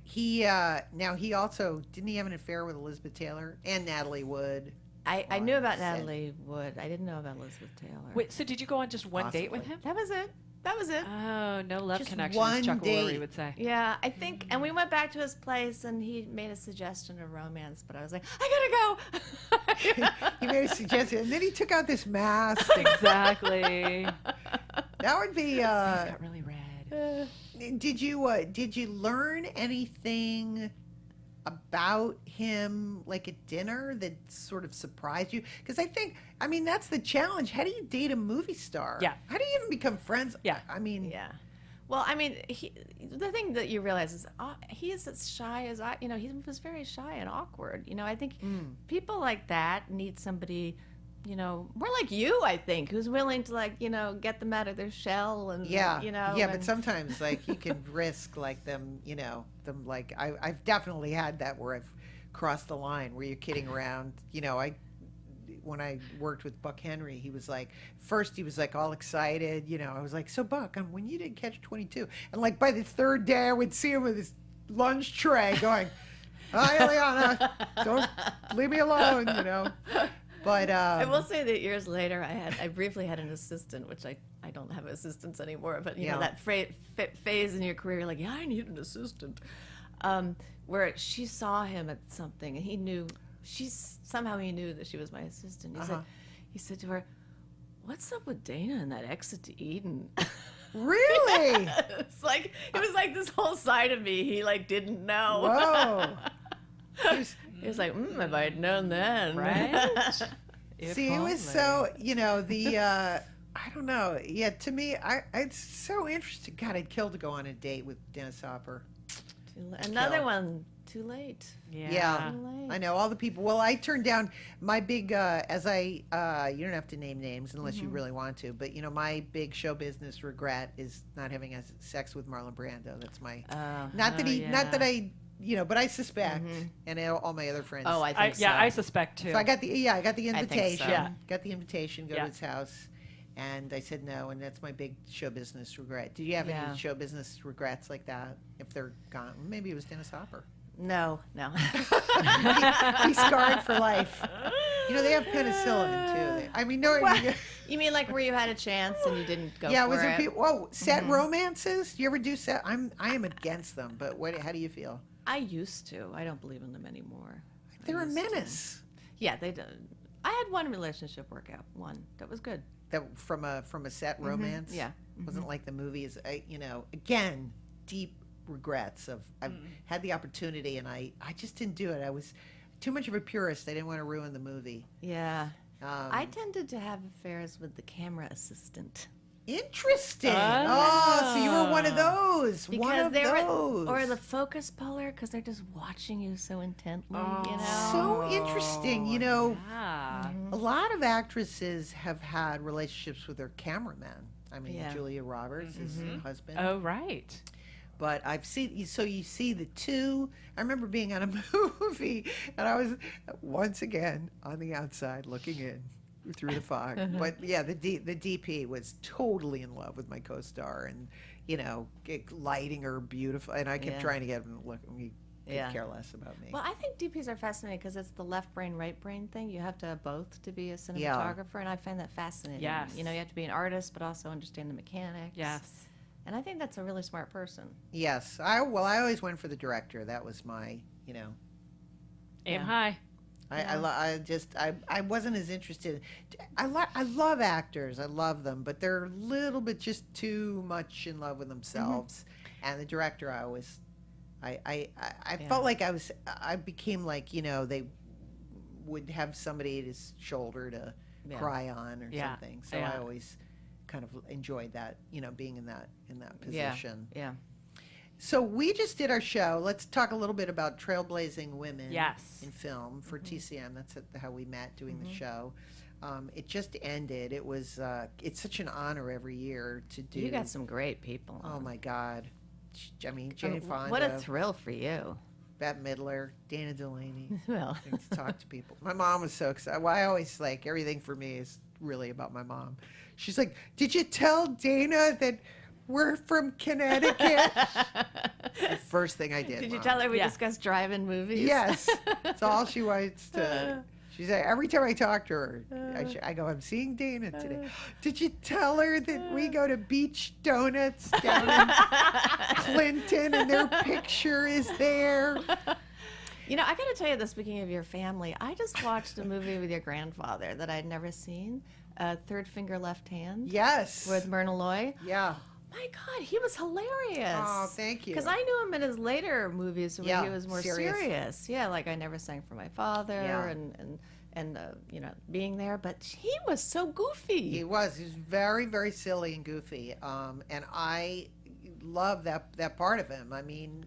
He now he also didn't he have an affair with Elizabeth Taylor and Natalie Wood? I knew about Natalie Wood. I didn't know about Elizabeth Taylor. Wait, so did you go on just one date with him? That was it. That was it. Oh, no love Just connection, one as Chuck Woolery date. would say. Yeah, I think, and we went back to his place, and he made a suggestion of romance, but I was like, I gotta go. He made a suggestion, and then he took out this mask. Exactly. That would be. He's got really red. Did you learn anything about him like at dinner that sort of surprised you? Because I mean that's the challenge. How do you date a movie star? Yeah. How do you even become friends? Yeah. I mean. Yeah. Well, I mean, the thing that you realize is he is as shy as I. He was very shy and awkward. I think people like that need somebody, more like you. I think who's willing to get them out of their shell and but sometimes like you can risk like them like I've definitely had that where I've crossed the line where you're kidding around. When I worked with Buck Henry, he was like, first he was like all excited, I was like, so Buck, when you did Catch 22, and like by the third day I would see him with his lunch tray going, hi Ileana, don't leave me alone, But I will say that years later, I briefly had an assistant, which I don't have assistants anymore. But you know that phase in your career, like I need an assistant, where she saw him at something, and he knew somehow he knew that she was my assistant. He said to her, "What's up with Dana and that exit to Eden?" Really? It was like this whole side of me he didn't know. Whoa. He was like, if I'd known then. Right? See, it was so, I don't know. Yeah, to me, it's so interesting. God, I'd kill to go on a date with Dennis Hopper. Another one, too late. Yeah. Too late. I know all the people. Well, I turned down my big, you don't have to name names unless you really want to, but my big show business regret is not having sex with Marlon Brando. That's my, not that I, but I suspect, and all my other friends. Oh, I think so. Yeah, I suspect too. So I got the invitation. I think so. Yeah. Got the invitation. Go to his house, and I said no, and that's my big show business regret. Did you have any show business regrets like that? If they're gone, maybe it was Dennis Hopper. No. He's scarred for life. They have penicillin too. I mean, no. You mean like where you had a chance and you didn't go Yeah, for was there it? people? Whoa, set romances? Do you ever do set? I am against them, but how do you feel? I used to. I don't believe in them anymore. They're a menace. Yeah, they do. I had one relationship work out. One that was good. That from a set romance. Yeah. Wasn't like the movie is. Again, deep regrets of I've had the opportunity and I just didn't do it. I was too much of a purist. I didn't want to ruin the movie. Yeah. I tended to have affairs with the camera assistant. Interesting. Oh, so you were one of those. Because or the focus puller, because they're just watching you so intently. So interesting. Yeah. A lot of actresses have had relationships with their cameramen. I mean, Julia Roberts is her husband. Oh, right. But I've seen, so you see the two. I remember being on a movie, and I was once again on the outside looking in through the fog. But yeah, the DP was totally in love with my co-star, and lighting her beautiful. And I kept trying to get him to look. He could care less about me. Well, I think DPs are fascinating because it's the left brain, right brain thing. You have to have both to be a cinematographer, and I find that fascinating. Yes. You have to be an artist, but also understand the mechanics. Yes. And I think that's a really smart person. Yes. I always went for the director. That was my, Aim high. I wasn't as interested. I love actors. I love them, but they're a little bit just too much in love with themselves. And the director, I felt like I became like, they would have somebody at his shoulder to cry on or something. So I always kind of enjoyed that, being in that position. Yeah. So we just did our show. Let's talk a little bit about trailblazing women in film for TCM. That's how we met doing the show. It just ended. It was it's such an honor every year to do. You got some great people on. Oh my God. I mean, Jane Fonda. What a thrill for you. Bette Midler, Dana Delany. Well, to talk to people. My mom was so excited. Well, I always everything for me is really about my mom. She's like, "Did you tell Dana that we're from Connecticut?" The first thing I did. Did you Mom. tell her we discussed drive-in movies? Yes. That's all she wants to. She said, every time I talk to her, I go, "I'm seeing Dana today." Did you tell her that we go to Beach Donuts down in Clinton and their picture is there? I got to tell you this, speaking of your family, I just watched a movie with your grandfather that I'd never seen, Third Finger Left Hand. Yes. With Myrna Loy. Yeah. My God, he was hilarious. Oh, thank you. Because I knew him in his later movies where he was more serious. serious. Yeah, like I Never Sang for My Father and being there. But he was so goofy. He was very, very silly and goofy. And I love that part of him. I mean,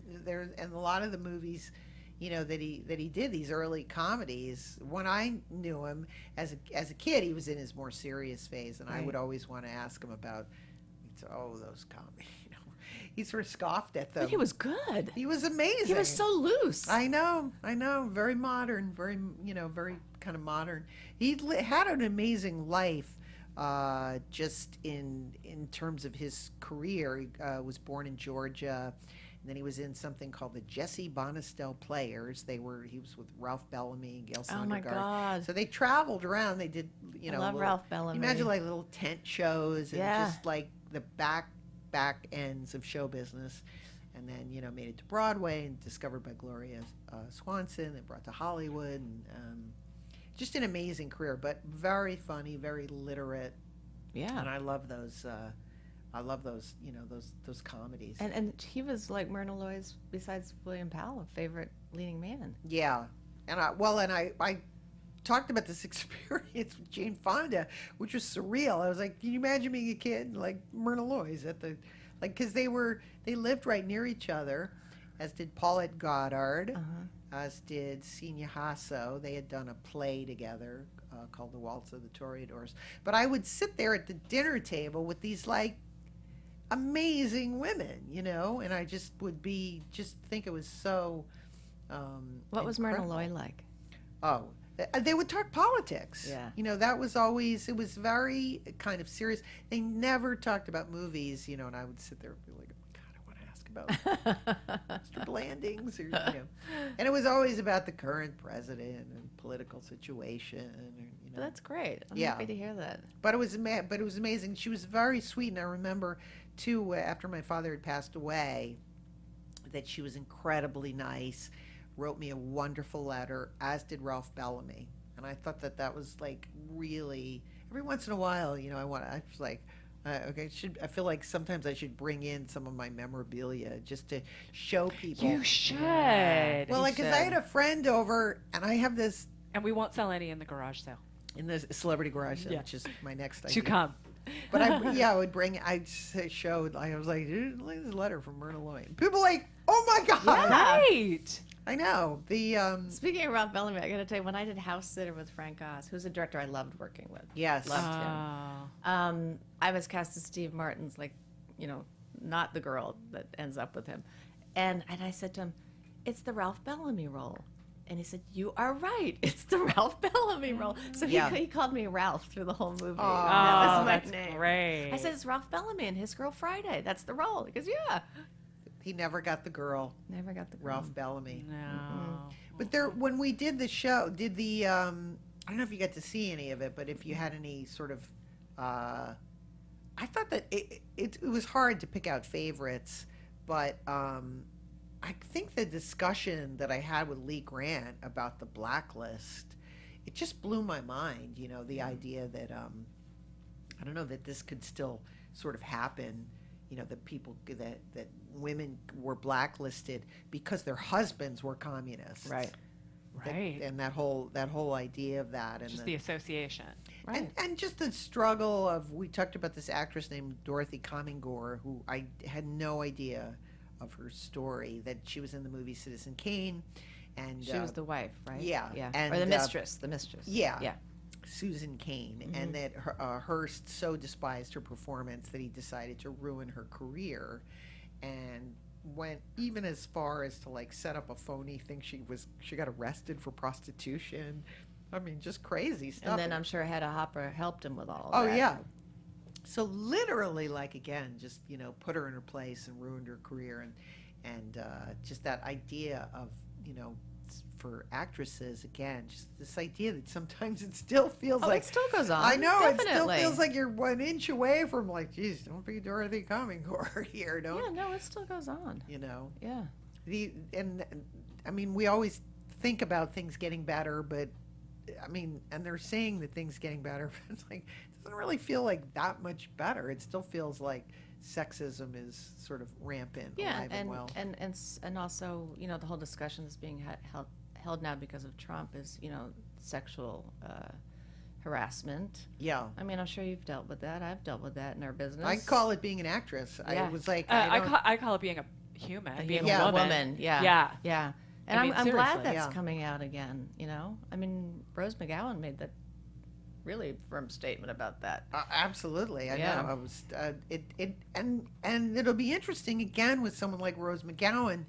and a lot of the movies, that he did, these early comedies. When I knew him as a kid, he was in his more serious phase, and I would always want to ask him about those comedies. He sort of scoffed at them. But he was good. He was amazing. He was so loose. I know. Very modern. Very very kind of modern. He had an amazing life. Just in terms of his career, he was born in Georgia. And then he was in something called the Jesse Bonestell Players. He was with Ralph Bellamy and Gail Sondergaard. Oh my God! So they traveled around. They did, I love Ralph Bellamy. Imagine like little tent shows and just like the back ends of show business. And then made it to Broadway and discovered by Gloria Swanson and brought to Hollywood. And just an amazing career, but very funny, very literate. Yeah. And I love those. Those comedies. And he was like Myrna Loy's, besides William Powell, a favorite leading man. Yeah, and I talked about this experience with Jane Fonda, which was surreal. I was like, can you imagine being a kid like Myrna Loy's because they lived right near each other, as did Paulette Goddard, as did Senia Hasso. They had done a play together called The Waltz of the Toreadors. But I would sit there at the dinner table with these amazing women, and I just would think it was so what was Myrna Loy like? Oh, they would talk politics. Yeah. That was always, it was very kind of serious. They never talked about movies, and I would sit there and be like, oh God, I want to ask about Mr. Blandings, or, and it was always about the current president and political situation. Well, that's great. I'm happy to hear that. But it was amazing. She was very sweet, and I remember too, after my father had passed away, that she was incredibly nice, wrote me a wonderful letter, as did Ralph Bellamy. And I thought that was really, every once in a while, I was like, okay, I feel like sometimes I should bring in some of my memorabilia just to show people. You should. Well, because I had a friend over, and I have this. And we won't sell any in the garage sale. In the celebrity garage sale, which is my next idea. To come. But I would bring. I showed. I was like, look at this letter from Myrna Loy. People like, oh my God! Right. I know the. Speaking of Ralph Bellamy, I got to tell you, when I did House Sitter with Frank Oz, who's a director I loved working with. Yes. Loved him. I was cast as Steve Martin's, not the girl that ends up with him, and I said to him, "It's the Ralph Bellamy role." And he said, "You are right. It's the Ralph Bellamy role." So he called me Ralph through the whole movie. Oh, that was my that's name. Great. I said, "It's Ralph Bellamy and His Girl Friday. That's the role." He goes, "Yeah." He never got the girl. Never got the girl. Ralph Bellamy. No. But when we did the show, I don't know if you got to see any of it, but if you had any sort of, I thought that it was hard to pick out favorites, but I think the discussion that I had with Lee Grant about the blacklist, it just blew my mind. You know, the idea that I don't know, that this could still sort of happen. You know, that people that women were blacklisted because their husbands were communists. Right. Right. And that whole idea of that, and Just the association. Right. and just the struggle of, we talked about this actress named Dorothy Comingore, who I had no idea of her story, that she was in the movie Citizen Kane, and She was the wife, right? yeah, Yeah. and, Or the mistress. The mistress. yeah. Yeah. Susan Kane, and that Hearst so despised her performance that he decided to ruin her career, and went even as far as to like set up a phony thing. She got arrested for prostitution. I mean, just crazy stuff. And then I'm sure Hedda Hopper helped him with all of oh that. yeah. So literally, like, again, just, you know, put her in her place and ruined her career, and just that idea of, you know, for actresses, again, just this idea that sometimes it still feels like it still goes on. I know, Definitely. it still feels like you're 1 inch away from, like, geez, don't be Dorothy Comingore here, don't Yeah, no, it still goes on. you know? Yeah. And I mean, we always think about things getting better, but I mean, and they're saying that things getting better, but it's like, it doesn't really feel like that much better. It still feels like sexism is sort of rampant, Yeah, alive and well. and also, you know, the whole discussion that's being held now because of Trump is, you know, sexual harassment. Yeah. I mean, I'm sure you've dealt with that. I've dealt with that in our business. I call it being an actress. Yeah. I was like, I call it being a human, being Yeah, a woman. Yeah. Yeah. Yeah. And I mean, I'm glad seriously. that's Yeah. coming out again, you know? I mean, Rose McGowan made that really firm statement about that. absolutely. I Yeah. know. I was and it'll be interesting again with someone like Rose McGowan.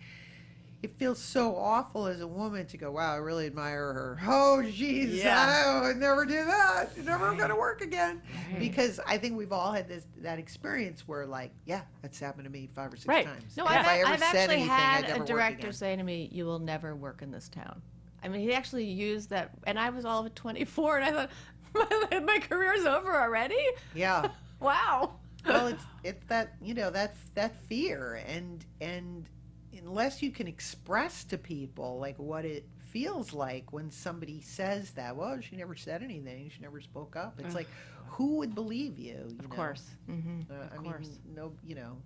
It feels so awful as a woman to go, wow, I really admire her. Oh, geez, Yeah. I would never do that. It's never Right. going to work again. Right. Because I think we've all had that experience where, like, yeah, that's happened to me 5 or 6 Right. times. No, And I've, if I ever I've said actually anything, had I'd never a work director again. say to me, "You will never work in this town." I mean, he actually used that, and I was all of 24, and I thought, my career's over already? Yeah. Wow. Well, it's that, you know, that fear, and unless you can express to people like what it feels like when somebody says that, well, she never said anything, she never spoke up. It's like, who would believe you? Of know? course. I Of mean, course. no, you know,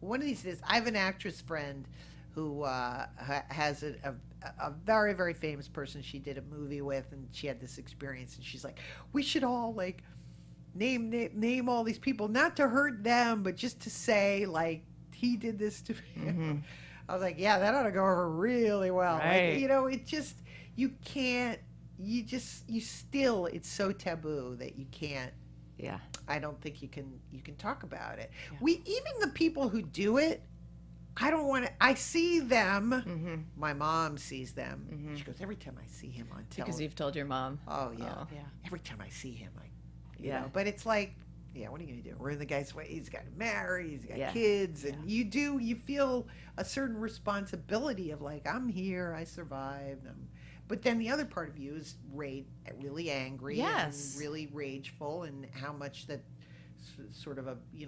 one of these days, I have an actress friend who has a very, very famous person she did a movie with, and she had this experience, and she's like, we should all like name all these people, not to hurt them, but just to say like he did this to me. I was like, yeah, that ought to go over really well. Right. Like, you know, it just, you can't, you still, it's so taboo that you can't. Yeah. I don't think you can talk about it. Yeah. Even the people who do it, I don't want to. I see them. My mom sees them. She goes, every time I see him on television. Because you've told your mom. Oh yeah. Oh. Yeah. Every time I see him, you Yeah. know. But it's like, yeah, what are you gonna do? We're in the guy's way. He's got married. He's got Yeah. kids, and you feel a certain responsibility of like, I'm here. I survived. But then the other part of you is really angry, Yes. and really rageful, and how much that sort of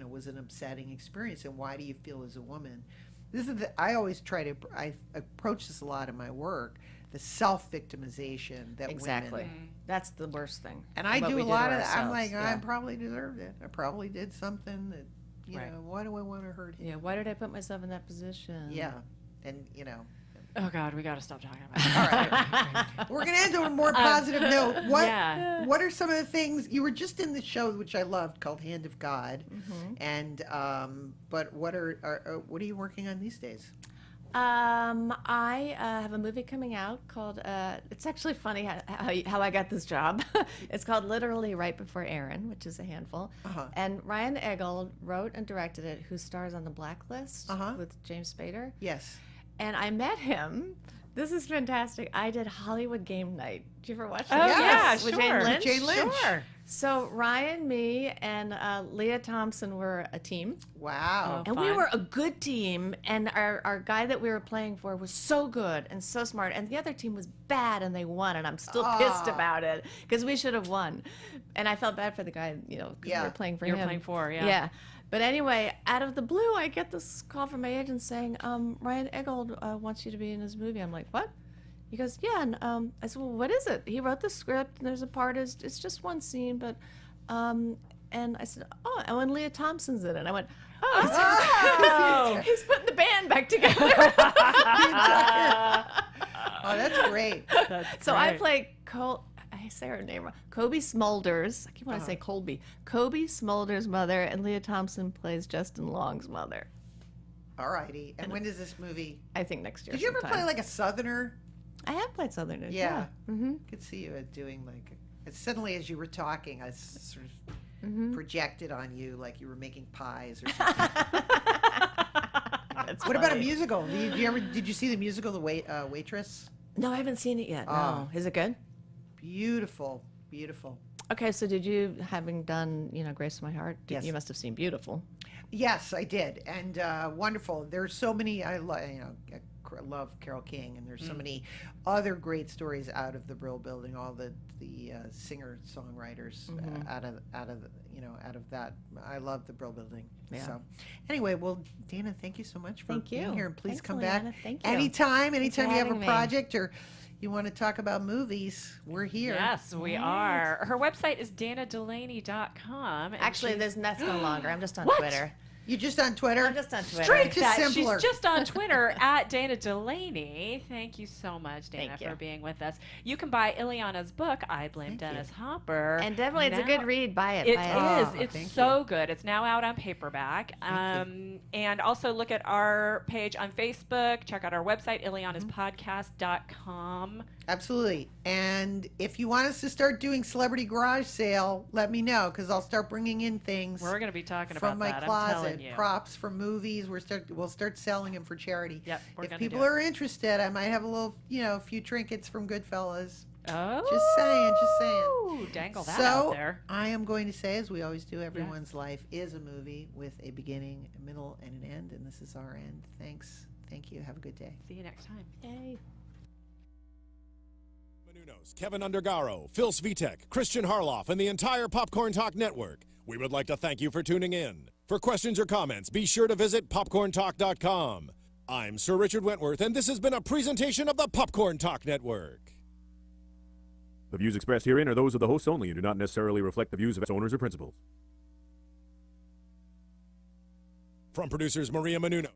was an upsetting experience. And why do you feel as a woman? This is I always I approach this a lot in my work, the self-victimization that Exactly. women. That's the worst thing. And I What do we a to lot of that. I'm ourselves. like, I Yeah. probably deserved it. I probably did something that, Right. why do I want to hurt him? Yeah, why did I put myself in that position? Yeah. And, Oh God, we got to stop talking about it. we're going to end on a more positive note. yeah. What are some of the things, you were just in the show, which I loved, called Hand of God. And, but what are you working on these days? I have a movie coming out called, it's actually funny how I got this job. It's called Literally Right Before Aaron, which is a handful. And Ryan Eggold wrote and directed it, who stars on The Blacklist with James Spader. Yes. And I met him. This is fantastic. I did Hollywood Game Night. Did you ever watch Oh that? yeah, With sure. Jane Lynch? Jane Lynch. Sure. So Ryan, me, and Leah Thompson were a team. Wow. And we Fun. were a good team, and our guy that we were playing for was so good and so smart, and the other team was bad, and they won, and I'm still pissed about it, because we should have won. And I felt bad for the guy, because we Yeah. were playing for You him. were playing for, yeah. Yeah. But anyway, out of the blue, I get this call from my agent saying, Ryan Eggold wants you to be in his movie. I'm like, what? He goes, yeah. And I said, well, what is it? He wrote the script, and there's a part, it's just one scene, but, and I said, oh, and when Leah Thompson's in it, I went, oh, he's putting the band back together. Oh, that's great. So I play I say her name wrong. Kobe Smulders. I keep wanting to say Colby. Kobe Smulders' mother, and Leah Thompson plays Justin Long's mother. All righty. And when does this movie? I think next year. Did you ever sometime. play like a Southerner? I have played Southerners. Yeah. Mm-hmm. Could see you doing like. Suddenly, as you were talking, I sort of projected on you like you were making pies or something. What about a musical? Did you see the musical, The Waitress? No, I haven't seen it yet. Oh. No. Is it good? Beautiful, beautiful. Okay, so did you, having done, Grace of My Heart, Yes. you must have seen Beautiful. Yes, I did, and wonderful. There's so many. I love Carole King, and there's so many other great stories out of the Brill Building. All the singer songwriters out of that. I love the Brill Building. Yeah. So anyway, well, Dana, thank you so much for Thank being you. here, and please Thanks, come Leanna. back Thank you. anytime for you have a having me. project or you want to talk about movies. We're here. Yes, we are. Her website is danadelaney.com. and Actually, she's- that's no longer. I'm just on What? Twitter. You just on Twitter? I'm just on Twitter. Straight Just that. simpler. She's just on Twitter at Dana Delaney. Thank you so much, Dana, Thank you. for being with us. You can buy Ileana's book, I Blame Thank Dennis Hopper. And definitely, it's a now- good read. Buy it. It buy is. Oh, It's thank so good. It's now out on paperback. And also look at our page on Facebook. Check out our website, ileanaspodcast.com. Absolutely. And if you want us to start doing Celebrity Garage Sale, let me know because I'll start bringing in things We're going to be talking from about my that. I'm closet, telling you. props from movies. We'll start selling them for charity. Yep, we're if gonna people do it. are interested, I might have a little, few trinkets from Goodfellas. Oh. Just saying. Dangle that So out there. I am going to say, as we always do, everyone's life is a movie with a beginning, a middle, and an end, and this is our end. Thanks. Thank you. Have a good day. See you next time. Yay. Menounos, Kevin Undergaro, Phil Svitek, Christian Harloff, and the entire Popcorn Talk Network. We would like to thank you for tuning in. For questions or comments, be sure to visit popcorntalk.com. I'm Sir Richard Wentworth, and this has been a presentation of the Popcorn Talk Network. The views expressed herein are those of the hosts only and do not necessarily reflect the views of its owners or principals. From producers Maria Menounos.